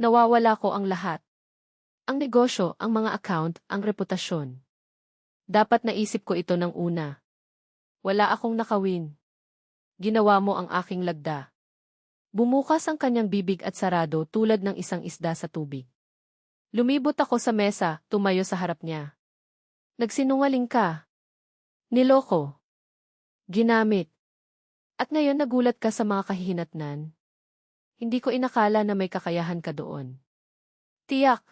Nawawala ko ang lahat. Ang negosyo, ang mga account, ang reputasyon. Dapat naisip ko ito ng una. Wala akong nakawin. Ginawa mo ang aking lagda. Bumukas ang kanyang bibig at sarado tulad ng isang isda sa tubig. Lumibot ako sa mesa, tumayo sa harap niya. Nagsinungaling ka. Niloko. Ginamit. At ngayon nagulat ka sa mga kahihinatnan. Hindi ko inakala na may kakayahan ka doon. Tiyak.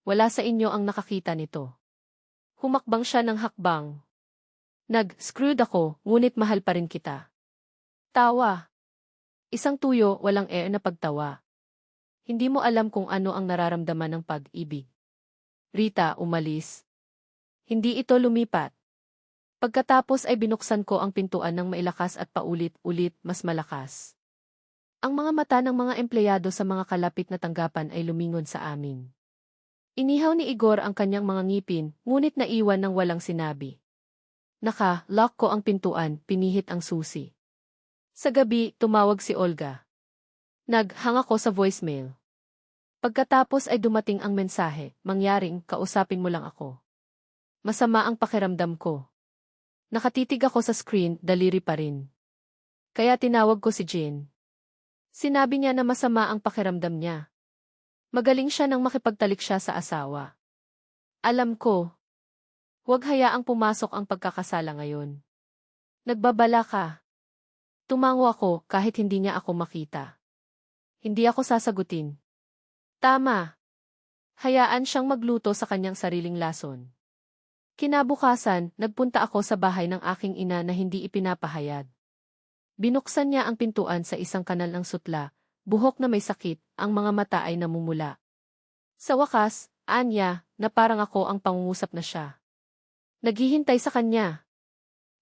Wala sa inyo ang nakakita nito. Humakbang siya ng hakbang. Nag-screwed ako, ngunit mahal pa rin kita. Tawa. Isang tuyo, walang air na pagtawa. Hindi mo alam kung ano ang nararamdaman ng pag-ibig. Rita, umalis. Hindi ito lumipat. Pagkatapos ay binuksan ko ang pintuan ng mailakas at paulit-ulit mas malakas. Ang mga mata ng mga empleyado sa mga kalapit na tanggapan ay lumingon sa amin. Inihaw ni Igor ang kanyang mga ngipin, ngunit naiwan ng walang sinabi. Naka-lock ko ang pintuan, pinihit ang susi. Sa gabi, tumawag si Olga. Naghang ako sa voicemail. Pagkatapos ay dumating ang mensahe, mangyaring, kausapin mo lang ako. Masama ang pakiramdam ko. Nakatitig ako sa screen, daliri pa rin. Kaya tinawag ko si Jane. Sinabi niya na masama ang pakiramdam niya. Magaling siya nang makipagtalik siya sa asawa. Alam ko. Huwag hayaang pumasok ang pagkakasala ngayon. Nagbabala ka. Tumango ako kahit hindi niya ako makita. Hindi ako sasagutin. Tama. Hayaan siyang magluto sa kanyang sariling lason. Kinabukasan, nagpunta ako sa bahay ng aking ina na hindi ipinapahayag. Binuksan niya ang pintuan sa isang kanal ng sutla, buhok na may sakit, ang mga mata ay namumula. Sa wakas, Anya, na parang ako ang pangungusap na siya. Naghihintay sa kanya.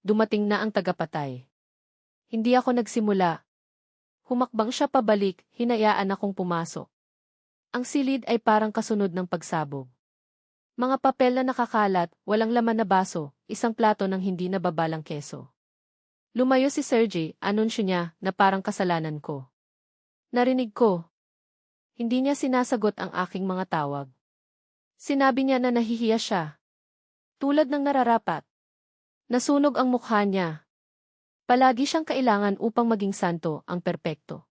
Dumating na ang tagapatay. Hindi ako nagsimula. Humakbang siya pabalik, hinayaan akong pumasok. Ang silid ay parang kasunod ng pagsabog. Mga papel na nakakalat, walang laman na baso, isang plato ng hindi nababalang keso. Lumayo si Sergey, anunsyo niya na parang kasalanan ko. Narinig ko. Hindi niya sinasagot ang aking mga tawag. Sinabi niya na nahihiya siya. Tulad ng nararapat. Nasunog ang mukha niya. Palagi siyang kailangan upang maging santo, ang perpekto.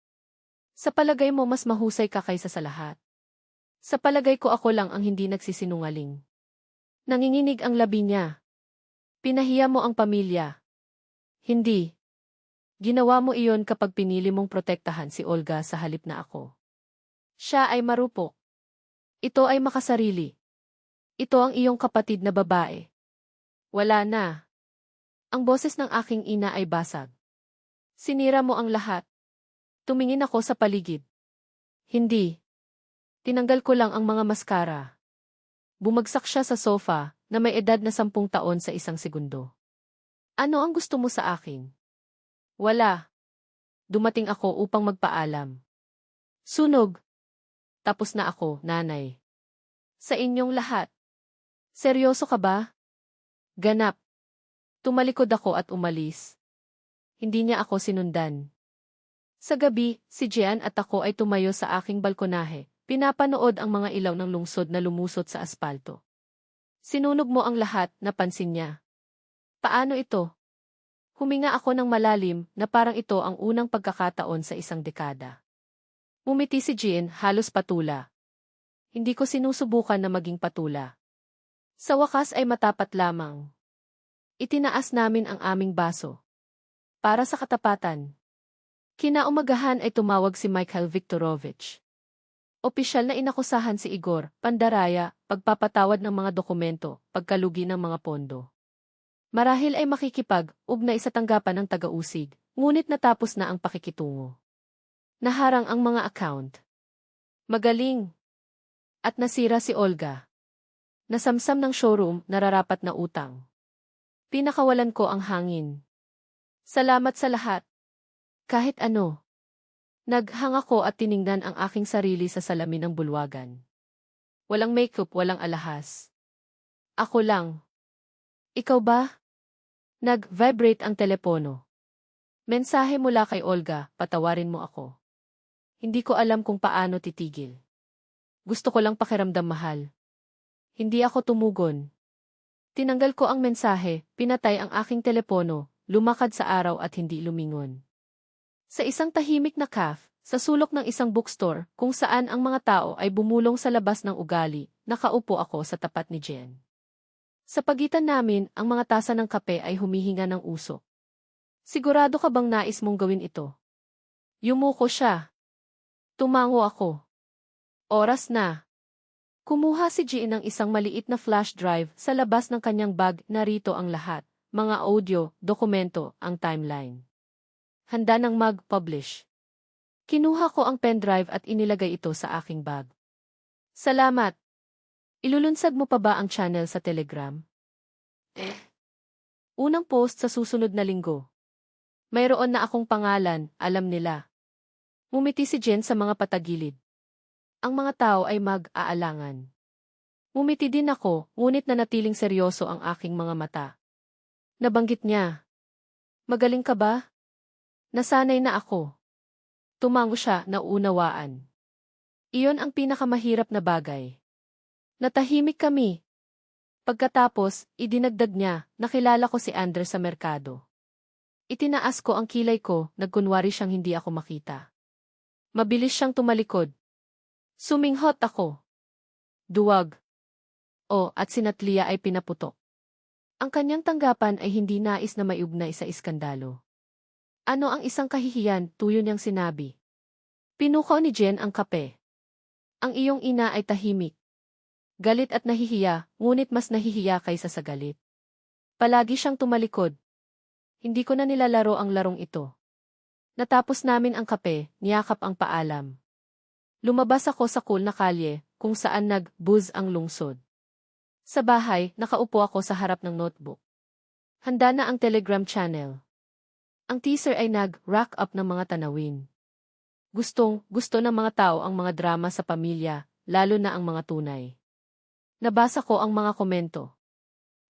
Sa palagay mo mas mahusay ka kaysa sa lahat. Sa palagay ko ako lang ang hindi nagsisinungaling. Nanginginig ang labi niya. Pinahiya mo ang pamilya. Hindi. Ginawa mo iyon kapag pinili mong protektahan si Olga sa halip na ako. Siya ay marupok. Ito ay makasarili. Ito ang iyong kapatid na babae. Wala na. Ang boses ng aking ina ay basag. Sinira mo ang lahat. Tumingin ako sa paligid. Hindi. Tinanggal ko lang ang mga maskara. Bumagsak siya sa sofa, na may edad na 10 taon sa isang segundo. Ano ang gusto mo sa akin? Wala. Dumating ako upang magpaalam. Sunog. Tapos na ako, nanay. Sa inyong lahat. Seryoso ka ba? Ganap. Tumalikod ako at umalis. Hindi niya ako sinundan. Sa gabi, si Jean at ako ay tumayo sa aking balkonahe, pinapanood ang mga ilaw ng lungsod na lumusot sa aspalto. Sinunog mo ang lahat, napansin niya. Paano ito? Huminga ako ng malalim na parang ito ang unang pagkakataon sa isang dekada. Umiti si Jean, halos patula. Hindi ko sinusubukan na maging patula. Sa wakas ay matapat lamang. Itinaas namin ang aming baso. Para sa katapatan. Kinaumagahan ay tumawag si Mikhail Viktorovich. Opisyal na inakusahan si Igor, pandaraya, pagpapatawad ng mga dokumento, pagkalugi ng mga pondo. Marahil ay makikipag-ugnay sa tanggapan ng taga-usig, ngunit natapos na ang pakikitungo. Naharang ang mga account. Magaling. At nasira si Olga. Nasamsam ng showroom, nararapat na utang. Pinakawalan ko ang hangin. Salamat sa lahat. Kahit ano. Naghang ako at tiningnan ang aking sarili sa salamin ng bulwagan. Walang makeup, walang alahas. Ako lang. Ikaw ba? Nag-vibrate ang telepono. Mensahe mula kay Olga, patawarin mo ako. Hindi ko alam kung paano titigil. Gusto ko lang pakiramdam mahal. Hindi ako tumugon. Tinanggal ko ang mensahe, pinatay ang aking telepono, lumakad sa araw at hindi lumingon. Sa isang tahimik na cafe, sa sulok ng isang bookstore, kung saan ang mga tao ay bumulong sa labas ng ugali, nakaupo ako sa tapat ni Jen. Sa pagitan namin, ang mga tasa ng kape ay humihinga ng usok. Sigurado ka bang nais mong gawin ito? Yumuko siya. Tumango ako. Oras na. Kumuha si Jean ng isang maliit na flash drive sa labas ng kanyang bag, narito ang lahat, mga audio, dokumento, ang timeline. Handa nang mag-publish. Kinuha ko ang pendrive at inilagay ito sa aking bag. Salamat. Ilulunsad mo pa ba ang channel sa Telegram? Unang post sa susunod na linggo. Mayroon na akong pangalan, alam nila. Ngumiti si Jen sa mga patagilid. Ang mga tao ay mag-aalangan. Ngumiti din ako, ngunit nanatiling seryoso ang aking mga mata. Nabanggit niya. Magaling ka ba? Nasanay na ako. Tumango siya, nauunawaan. Iyon ang pinakamahirap na bagay. Natahimik kami. Pagkatapos, idinagdag niya, nakilala ko si Andre sa merkado. Itinaas ko ang kilay ko, nagkunwari siyang hindi ako makita. Mabilis siyang tumalikod. Suminghot ako. Duwag. At si Natlia ay pinaputok. Ang kanyang tanggapan ay hindi nais na maiugnay sa iskandalo. Ano ang isang kahihiyan, tuyo niyang sinabi. Pinukaw ni Jen ang kape. Ang iyong ina ay tahimik. Galit at nahihiya, ngunit mas nahihiya kaysa sa galit. Palagi siyang tumalikod. Hindi ko na nilalaro ang larong ito. Natapos namin ang kape, niyakap ang paalam. Lumabas ako sa cool na kalye, kung saan nag-buzz ang lungsod. Sa bahay, nakaupo ako sa harap ng notebook. Handa na ang Telegram channel. Ang teaser ay nag-rack up ng mga tanawin. Gusto ng mga tao ang mga drama sa pamilya, lalo na ang mga tunay. Nabasa ko ang mga komento.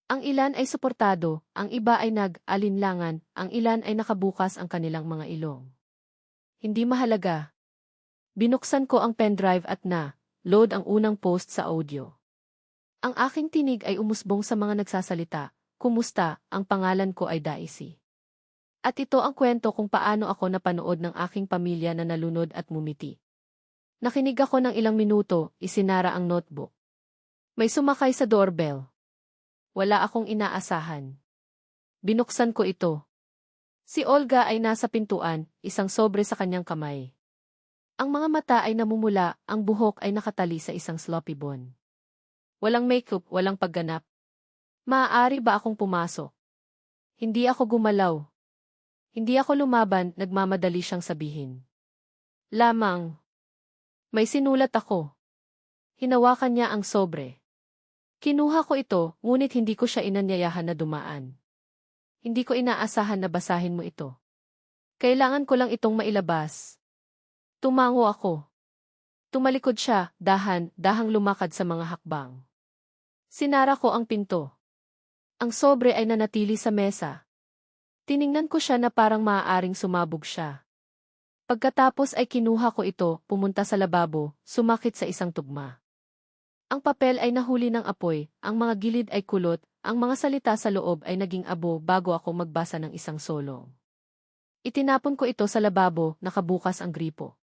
Ang ilan ay suportado, ang iba ay nag-alinlangan, ang ilan ay nakabukas ang kanilang mga ilong. Hindi mahalaga. Binuksan ko ang pendrive at load ang unang post sa audio. Ang aking tinig ay umusbong sa mga nagsasalita, kumusta, ang pangalan ko ay Daisy. At ito ang kwento kung paano ako napanood ng aking pamilya na nalunod at mumiti. Nakinig ako ng ilang minuto, isinara ang notebook. May sumakay sa doorbell. Wala akong inaasahan. Binuksan ko ito. Si Olga ay nasa pintuan, isang sobre sa kanyang kamay. Ang mga mata ay namumula, ang buhok ay nakatali sa isang sloppy bun. Walang makeup, walang pagganap. Maaari ba akong pumasok? Hindi ako gumalaw. Hindi ako lumaban, nagmamadali siyang sabihin. Lamang. May sinulat ako. Hinawakan niya ang sobre. Kinuha ko ito, ngunit hindi ko siya inanyayahan na dumaan. Hindi ko inaasahan na basahin mo ito. Kailangan ko lang itong mailabas. Tumango ako. Tumalikod siya, dahang lumakad sa mga hakbang. Sinara ko ang pinto. Ang sobre ay nanatili sa mesa. Tiningnan ko siya na parang maaaring sumabog siya. Pagkatapos ay kinuha ko ito, pumunta sa lababo, sumakit sa isang tugma. Ang papel ay nahuli ng apoy, ang mga gilid ay kulot, ang mga salita sa loob ay naging abo bago ako magbasa ng isang solo. Itinapon ko ito sa lababo, nakabukas ang gripo.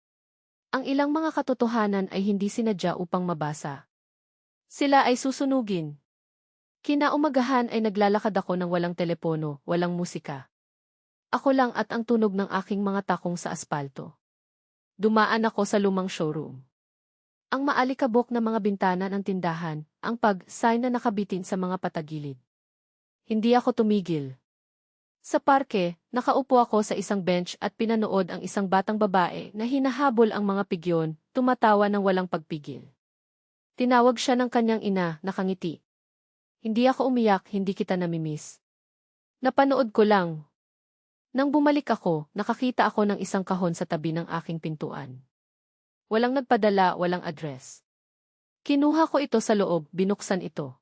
Ang ilang mga katotohanan ay hindi sinadya upang mabasa. Sila ay susunugin. Kinaumagahan ay naglalakad ako ng walang telepono, walang musika. Ako lang at ang tunog ng aking mga takong sa aspalto. Dumaan ako sa lumang showroom. Ang maalikabok na mga bintana ng tindahan, ang pag-sign na nakabitin sa mga patagilid. Hindi ako tumigil. Sa parke, nakaupo ako sa isang bench at pinanood ang isang batang babae na hinahabol ang mga pigyon, tumatawa ng walang pagpigil. Tinawag siya ng kanyang ina, nakangiti. Hindi ako umiyak, hindi kita namimiss. Napanood ko lang. Nang bumalik ako, nakakita ako ng isang kahon sa tabi ng aking pintuan. Walang nagpadala, walang address. Kinuha ko ito sa loob, binuksan ito.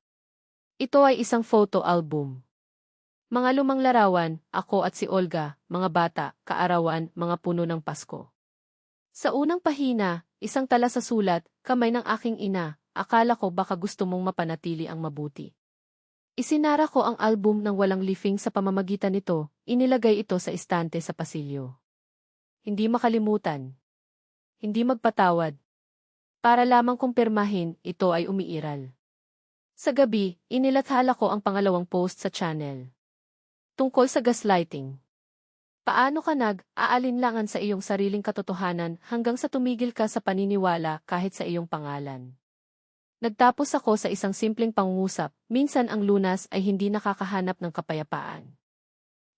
Ito ay isang photo album. Mga lumang larawan, ako at si Olga, mga bata, kaarawan, mga puno ng Pasko. Sa unang pahina, isang tala sa sulat, kamay ng aking ina, akala ko baka gusto mong mapanatili ang mabuti. Isinara ko ang album ng walang lifing sa pamamagitan nito, inilagay ito sa istante sa pasilyo. Hindi makalimutan. Hindi magpatawad. Para lamang kumpirmahin, ito ay umiiral. Sa gabi, inilathala ko ang pangalawang post sa channel. Tungkol sa gaslighting. Paano ka nag-aalinlangan sa iyong sariling katotohanan hanggang sa tumigil ka sa paniniwala kahit sa iyong pangalan? Nagtapos ako sa isang simpleng pangungusap, minsan ang lunas ay hindi nakakahanap ng kapayapaan.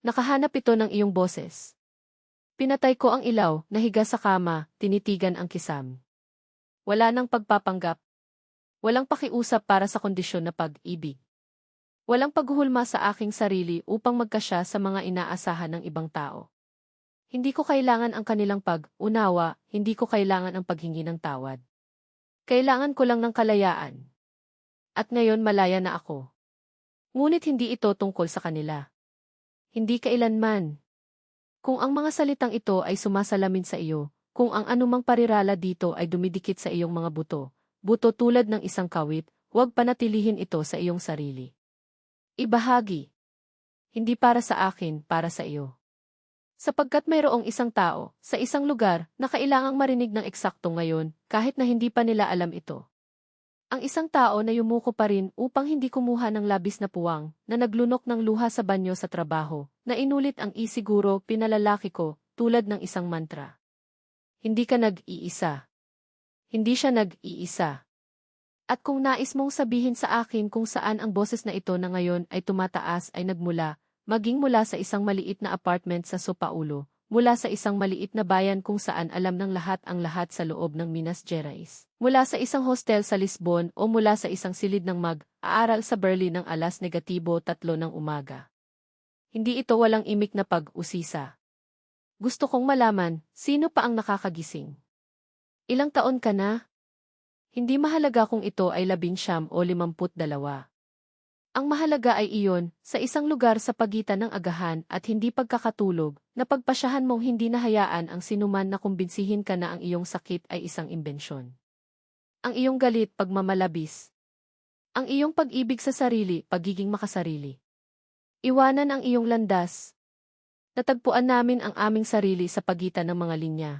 Nakahanap ito ng iyong boses. Pinatay ko ang ilaw, nahiga sa kama, tinitigan ang kisam. Wala nang pagpapanggap. Walang pakiusap para sa kondisyon na pag-ibig. Walang paghuhulma sa aking sarili upang magkasya sa mga inaasahan ng ibang tao. Hindi ko kailangan ang kanilang pag-unawa, hindi ko kailangan ang paghingi ng tawad. Kailangan ko lang ng kalayaan. At ngayon malaya na ako. Ngunit hindi ito tungkol sa kanila. Hindi kailanman. Kung ang mga salitang ito ay sumasalamin sa iyo, kung ang anumang parirala dito ay dumidikit sa iyong mga buto tulad ng isang kawit, huwag panatilihin ito sa iyong sarili. Ibahagi. Hindi para sa akin, para sa iyo. Sapagkat mayroong isang tao, sa isang lugar, na kailangang marinig ng eksakto ngayon, kahit na hindi pa nila alam ito. Ang isang tao na yumuko pa rin upang hindi kumuha ng labis na puwang, na naglunok ng luha sa banyo sa trabaho, na inulit ang isiguro pinalalaki ko, tulad ng isang mantra. Hindi ka nag-iisa. Hindi siya nag-iisa. At kung nais mong sabihin sa akin kung saan ang boses na ito na ngayon ay tumataas ay nagmula, maging mula sa isang maliit na apartment sa São Paulo, mula sa isang maliit na bayan kung saan alam ng lahat ang lahat sa loob ng Minas Gerais, mula sa isang hostel sa Lisbon o mula sa isang silid ng mag-aaral sa Berlin ng 3:00 ng umaga. Hindi ito walang imik na pag-usisa. Gusto kong malaman, sino pa ang nakakagising? Ilang taon ka na? Hindi mahalaga kung ito ay 19 o 52. Ang mahalaga ay iyon, sa isang lugar sa pagitan ng agahan at hindi pagkakatulog, na pagpasyahan mong hindi nahayaan ang sinuman na kumbinsihin ka na ang iyong sakit ay isang imbensyon. Ang iyong galit, pagmamalabis. Ang iyong pag-ibig sa sarili, pagiging makasarili. Iwanan ang iyong landas. Natagpuan namin ang aming sarili sa pagitan ng mga linya.